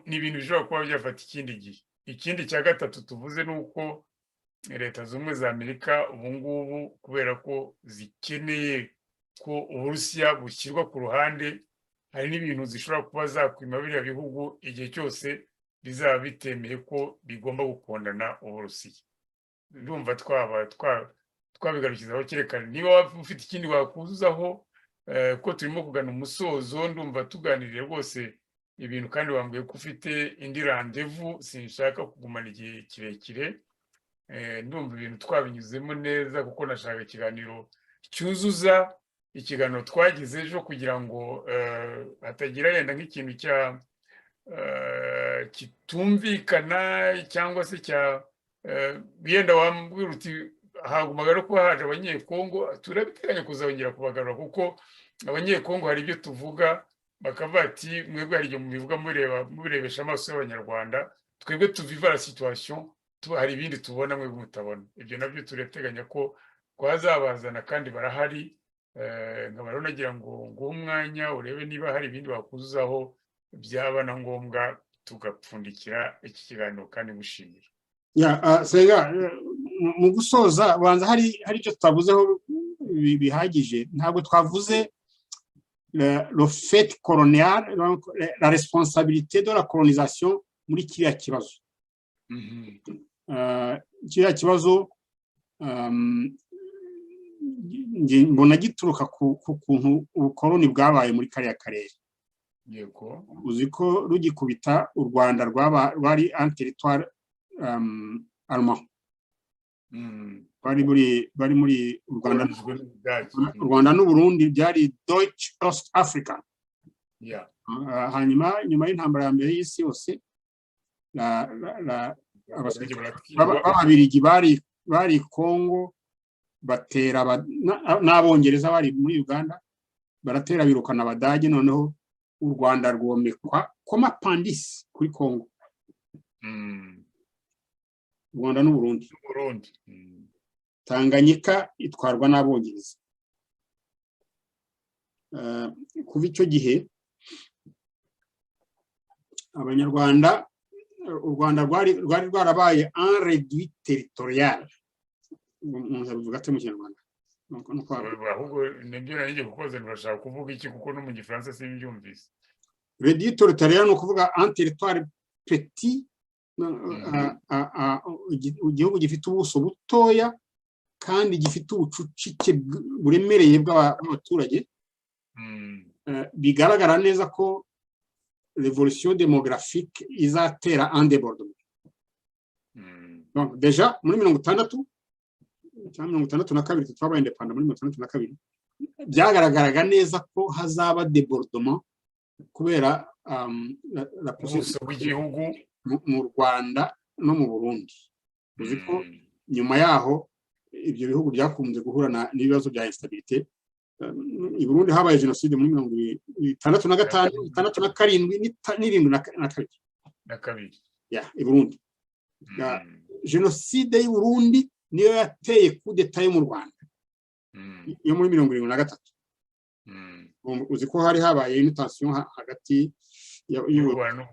Ni ibintu bishobora kuba byafata ikindi gihe. Ikindi cya gatatu tuvuze ni uko Leta z'Ubumwe za Amerika ubu ngubu kubera ko zikeneye ko Uburusiya bushyirwa ku ruhande, hari n'ibintu zishobora kuba zakwima biriya bihugu igihe cyose bizaba bitemeye ko bigomba gukundana Uburusiya. Ndumva twabigarukizaho cyerekana niba waba ufite ikindi wakuzuzaho, ko turimo kugana umusozo. Ndumva tuganiriye rwose ibintu kandi wambwiye ko ufite indi rendez-vous, sinshaka kugumana igihe kirekire. Ndumva ibintu twabinyuzemo neza kuko nashaka ikiganiro cyuzuza ikiganiro twagize ejo kugira ngo hatagira yenda nk'ikintu kitumvikana cyangwa se yenda wambwira uti hagumagara ko haje abanyekongo. Turabiteganya kuzongera kubagarura kuko abanyekongo hari ibyo tuvuga bakavuga ati mwebwe hari ibyo mubivuga mubirebesha amaso y'Abanyarwanda, twebwe tuviva la situation, hari ibindi tubona mwebwe mutabona. Ibyo nabyo turateganya ko twazabazana kandi barahari. Nkaba rero nagira ngo nguhe umwanya urebe niba hari ibindi wakuzuzaho byaba na ngombwa tugapfundikira iki kiganiro kandi gushimira. Senga mu gusoza banza hari icyo tutavuzeho bihagije. Ntabwo twavuze le fait colonial, la responsabilité de la colonisation muri kiriya kibazo. Kiriya kibazo mbona gituruka ku kuntu ubukoloni bwabaye muri kariya karere. Yego. Uzi ko rugikubita u Rwanda rwari un territoire allemand. Bari muri u Rwanda n'u Burundi byari Deutsche Ostafrika. Hanyuma nyuma y'intambara ya mbere y'isi yose ababiligi bari Kongo batera n'Abongereza bari muri Uganda baratera birukana Abadage, noneho u Rwanda rwomekwa comme appendice kuri Kongo. Rwanda n'u Burundi. Tanganyika itwarwa n'Abongereza. Kuva icyo gihe Abanyarwanda, u Rwanda rwari rwarabaye un réduit territorial. Bivuga ate mu Kinyarwanda? Ahubwo nibyo nari gukoza nibashaka kuvuga iki kuko no mu Gifaransa simbyumvise. Réduit territorial no kuvuga un territoire petit, igihugu gifite ubuso butoya kandi gifite ubucucike buremereye bw'abaturage. Bigaragara neza ko révolution démographique izatera un débordement. Donc déjà muri 1962 twabaye independent muri 1962 byagaragaraga neza ko hazaba débordement kubera la position w'igihugu mu Rwanda no mu Burundi. Uzi ko nyuma yaho ibyo bihugu byakunze guhura n'ibibazo bya instabilité. I Burundi habaye jenoside muri 1965 1967 kabiri ya i Burundi. Jenoside y'u Burundi niyo yateye coup d'etat yo mu Rwanda yo muri 1973. Uzi ko hari habaye une tension hagati y'u Rwanda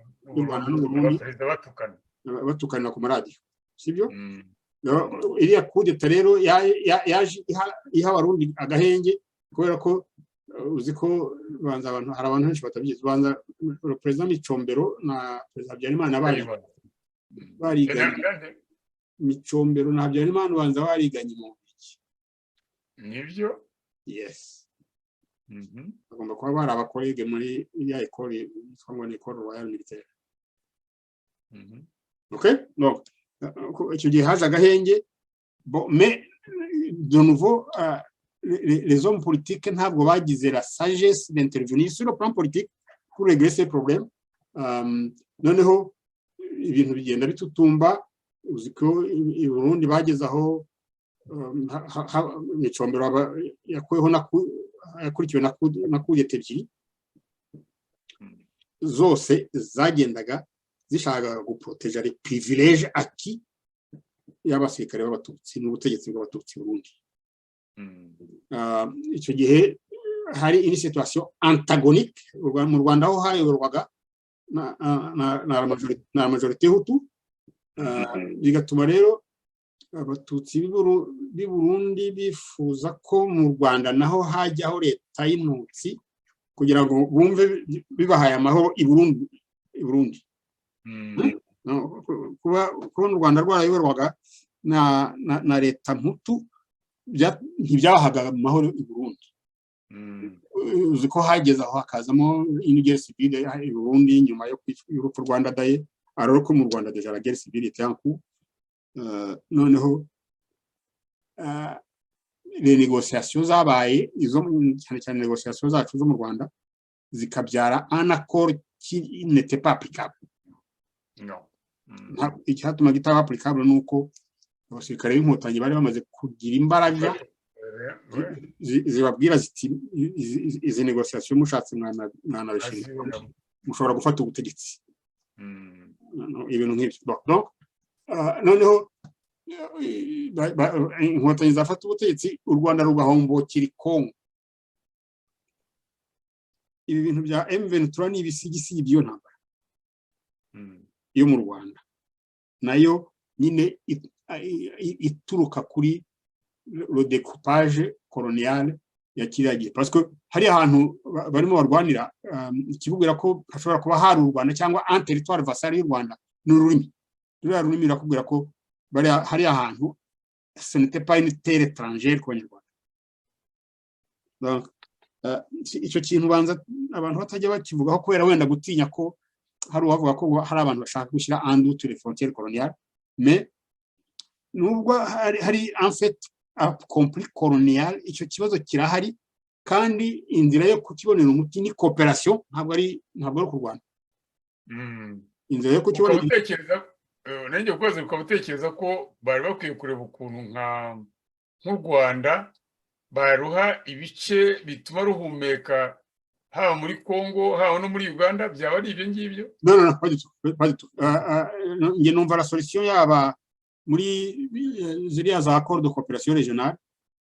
n'Uburundi batukana ku maradiyo, sibyo? Iriya coup d'etat rero yaje iha Abarundi agahenge, kubera ko uzi ko banza abantu hari abantu benshi batabizi, banza Perezida Micombero na Perezida Habyarimana bariganye. Micombero na Habyarimana banza bariganye mu biki nibyo. Yes. Bagomba kuba bari abakolege muri ya école cyangwa ni école royale militaire. Okay? No. Icyo gihe haje agahenge, mais de nouveau les hommes politiques ntabwo bagize la sagesse d'intervenir sur le plan politique pour régler ces problèmes. Noneho ibintu bigenda bitutumba, uzi ko i Burundi bageze aho Micombero yakurikiwe na kudeta ebyiri zose zagendaga zishaka guproteja les privilèges acquis y'abasirikare b'abatutsi n'ubutegetsi bw'abatutsi Burundi. Icyo gihe hari une situation antagonique mu Rwanda aho hayoborwaga na majorité hutu, bigatuma rero abatutsi b'i Burundi bifuza ko mu Rwanda naho hajyaho leta y'intutsi kugira ngo bumve bibahaye amahoro i Burundi. Kuba u Rwanda rwarayoborwaga na leta mputu ntibyahaga amahoro i Burundi. Uzi ko hageze aho hakazamo une guerre civile i Burundi nyuma y'urupfu rwa Ndadaye, alors ko mu Rwanda déjà la guerre civile était en cours. Noneho les négociations zabaye izo cyane négociations zacu zo mu Rwanda zikabyara un accord qui n'était pas applicable. Non. Icyatuma kitaba applicable nuko abasirikare b'inkotanyi bari bamaze kugira imbaraga zibabwira ziti izi négociations mushatse mwana bishimira mushobora gufata ubutegetsi. Ibintu nk'ibyo. Donc noneho inkotanyi zafata ubutegetsi, u Rwanda rugahombokira Kongo. Ibi bintu bya M23 n'ibisigisigi by'iyo ntambara yo mu Rwanda nayo nyine ituruka kuri le découpage colonial ya kiriya gihe, parce que hari ahantu barimo barwanira ikibubwira ko hashobora kuba hari u Rwanda cyangwa un territoire vassal y'u Rwanda n'ururimi. Ruriya rurimi rakubwira ko hari ahantu ce n'était pas une terre étrangère ku Banyarwanda. Donc icyo kintu banza abantu batajya bakivugaho kubera wenda gutinya ko hari uwavuga ko hari abantu bashaka gushyira en doute les frontières coloniales, mais nubwo hari en fait un conflit colonial, icyo kibazo kirahari kandi inzira yo kukibonera umuti ni coopération, ntabwo ari ku Rwanda. Inzira yo kukibonera nanjye ukoze ukabutekereza ko bari bakwiye kureba ukuntu nk'u Rwanda baruha ibice bituma ruhumeka, haba muri Congo haba no muri Uganda, byaba ari ibyo ngibyo. Non, pas du tout. Nge numva la solution yaba muri ziriya za accord de coopération régionale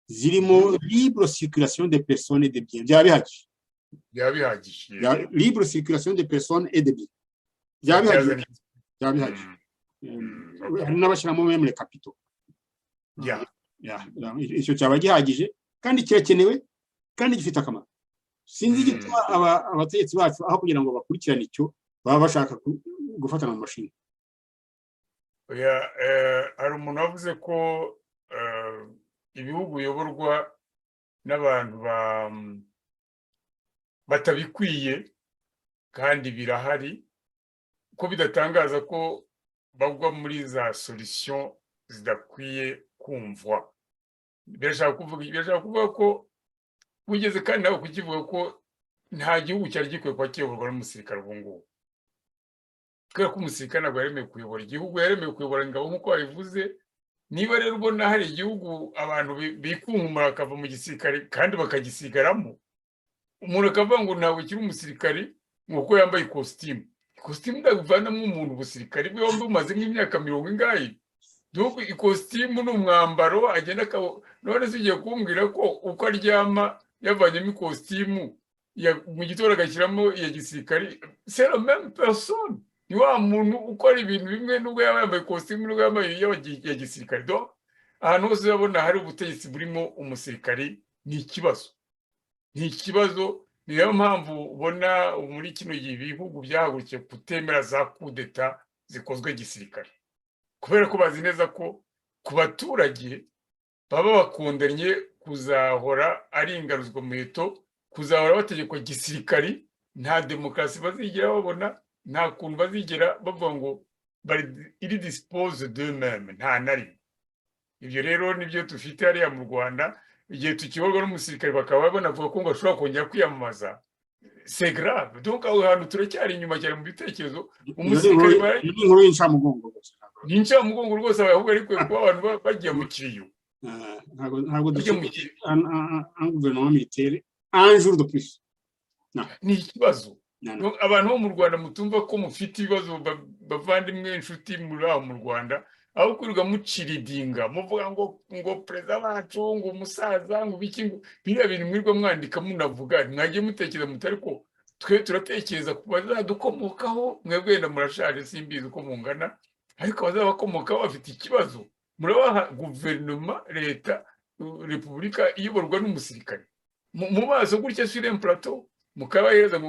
zirimo libre circulation des personnes et des biens. Byaba bihagije. Libre circulation des personnes et des biens. Byaba bihagije. Hari n'abashyiramo même les capitaux. Icyo cyaba gihagije kandi kirakenewe kandi gifite akamaro. Sinzi igituma abategetsi bacu aho kugira ngo bakurikirane icyo baba bashaka gufatana mu mashini. Hari umuntu wavuze ko ibihugu biyoborwa n'abantu batabikwiye kandi birahari, ko bidatangaza ko bagwa muri za solution zidakwiye kumvwa. Birashaka kuvuga ko wigeze kandi nawe kukivuga ko nta gihugu cyari gikwiye kuba kiyoborwa n'umusirikare ubu ngubu, kubera ko umusirikare ntabwo yaremewe kuyobora igihugu, yaremewe kuyobora ingabo nk'uko babivuze, niba rero ubona hari igihugu abantu bikunkumura bakava mu gisirikare kandi bakagisigaramo, umuntu akavuga ngo ntabwo kiri umusirikare nk'uko yambaye ikositimu. Ikositimu ndabivanamo umuntu ubusirikare bwe wambaye umaze nk'imyaka 40 donc ikositimu ni umwambaro agenda none se ugiye kumbwira ko uko aryama yavanyemo ikositimu mu gitondo agashyiramo iya gisirikare, c'est la même personne. Ni wa muntu ukora ibintu bimwe nubwo yaba yambaye ikositimu nubwo yambaye iya gisirikare. Donc ahantu hose urabona hari ubutegetsi burimo umusirikare ni ikibazo. Ni ikibazo. Niyo mpamvu ubona muri kino gihe ibihugu byahagurukiye kutemera za kudeta zikozwe gisirikare, kubera ko bazi neza ko ku baturage baba bakundanye kuzahora ari ingaruzwa muheto, kuzahora bategekwa gisirikari, nta demokarasi bazigira babona, nta kuntu bazigira bavuga ngo iri dispose d'eux-mêmes, nta na rimwe. Ibyo rero nibyo dufite hariya mu Rwanda, igihe tukiyoborwa n'umusirikare bakaba banavuga ko ngo ashobora kongera kwiyamamaza, c'est grave. Donc aho hantu turacyari inyuma cyane mu bitekerezo. Umusirikare ni inkuru y'incamugongo gusa, ni incamugongo rwose, ahubwo ariko kuba abantu bagiye mu kiriyo, ntabwo dufite un gouvernement militaire un jour de plus. ni ikibazo. Abantu bo mu Rwanda mutumva ko mufite ibibazo, bavandimwe inshuti muri aho mu Rwanda, aho kwirirwa muciridinga muvuga ngo perezida wacu, ngo umusaza, ngo biki, ngo biriya bintu mwirirwa mwandika munavuga, mwagiye mutekereza mutari ko twe turatekereza ku bazadukomokaho. Mwebwe wenda murashaje simbizi uko mungana, ariko abazabakomokaho bafite ikibazo. Murabaha guverinoma, leta, repubulika iyoborwa n'umusirikare mu maso gutya sur un plateau, mukabahereza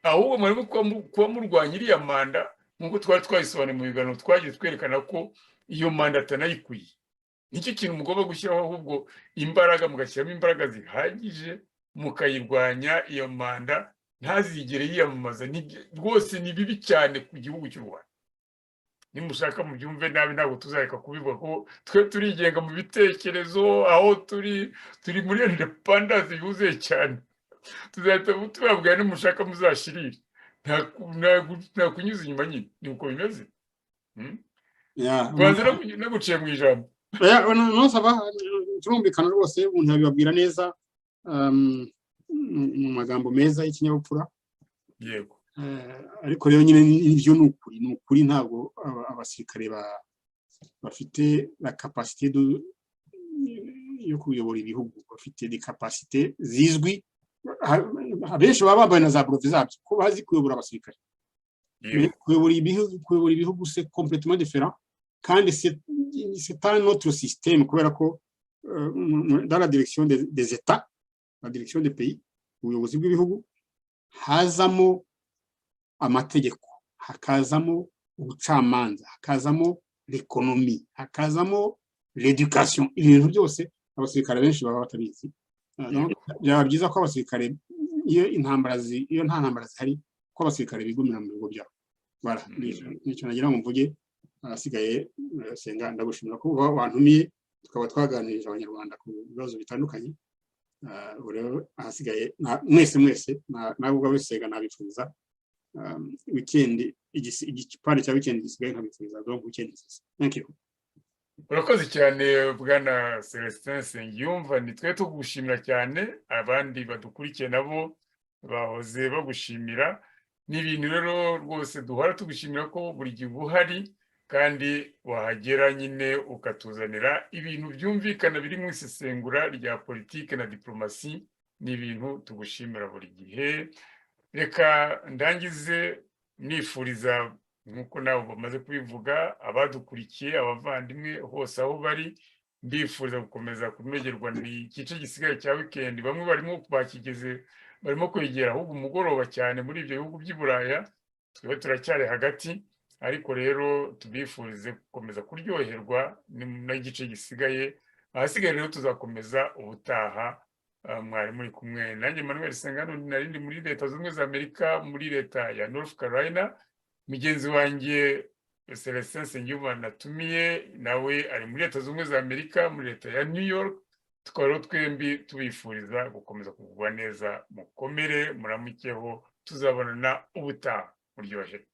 ahubwo murimo kuba murwanya iriya manda, nk'uko twari twayisobanuye mu biganiro twagiye twerekana ko iyo manda atanayikwiye. Nicyo kintu mugomba gushyiraho, ahubwo imbaraga, mugashyiramo imbaraga zihagije mukayirwanya iyo manda, ntazigere yiyamamaza. Rwose ni bibi cyane ku gihugu cy'u Rwanda. Nimushaka mubyumve nabi, ntabwo tuzareka kubivuga ko twe turigenga mu bitekerezo, aho turi muri independence yuzuye cyane. Tuzahita tubabwira nimushaka muzashirire, nta kunyuza inyuma nyine. Ni uko bimeze. Rwanze no guciye mu ijambo. Turumvikana rwose, umuntu yabibabwira neza mu magambo meza y'ikinyabupfura. Yego. Ariko rero nyine ibyo ni ukuri, ntabwo abasirikare bafite la capacité yo kuyobora ibihugu, bafite des capacités zizwi. Abenshi baba bambaye na za brevet zabyo ko bazi kuyobora abasirikare. Kuyobora ibihugu c'est complètement différent, kandi c'est un autre système, kubera ko dans la direction des États, la direction des pays, ubuyobozi bw'ibihugu hazamo amategeko, hakazamo ubucamanza, hakazamo l'économie, hakazamo l'éducation. Ibintu byose abasirikare benshi baba batabizi. Byaba byiza ko abasirikare iyo nta ntambara zihari, ko abasirikare bigumira mu bigo byabo. Voilà, nicyo nagira ngo mvuge. Asigaye Senga, ndagushimira ko wantumiye tukaba twaganirije abanyarwanda ku bibazo bitandukanye. Rero ahasigaye mwese nabo ubwo Senga nabifuza weekend, igipande cya weekend gisigaye nkabifuza donc weekend nziza. Thank you. Urakoze cyane Bwana Celestin Nsengiyumva, nitwe tugushimira cyane, abandi badukurikiye nabo bahoze bagushimira. Ni ibintu rero rwose duhora tugushimira ko buri gihe uhari, kandi wahagera nyine ukatuzanira ibintu byumvikana biri mu isesengura rya politike na diplomasi. Ni ibintu tugushimira buri gihe. Reka ndangize nifuriza, nk'uko nawe bamaze kubivuga, abadukurikiye, abavandimwe hose aho bari, mbifuriza gukomeza kunogerwa n'igice gisigaye cya weekend. Bamwe barimo bakigeze, barimo kwegera ahubwo umugoroba cyane muri ibyo bihugu by'i Buraya, twe turacyari hagati. Ariko rero tubifurize gukomeza kuryoherwa n'igice gisigaye. Ahasigaye rero tuzakomeza ubutaha. Mwari muri kumwe nanjye Emmanuel Sengano, narindi muri Leta Zunze Ubumwe za Amerika, muri leta ya North Carolina. Mugenzi wanjye Celestin Nsengiyumva natumiye, nawe ari muri Leta Zunze Ubumwe za Amerika, muri leta ya New York. Tukaba rero twembi tubifuriza gukomeza kugubwa neza. Mukomere, muramukeho, tuzabonana ubutaha. Muryohe.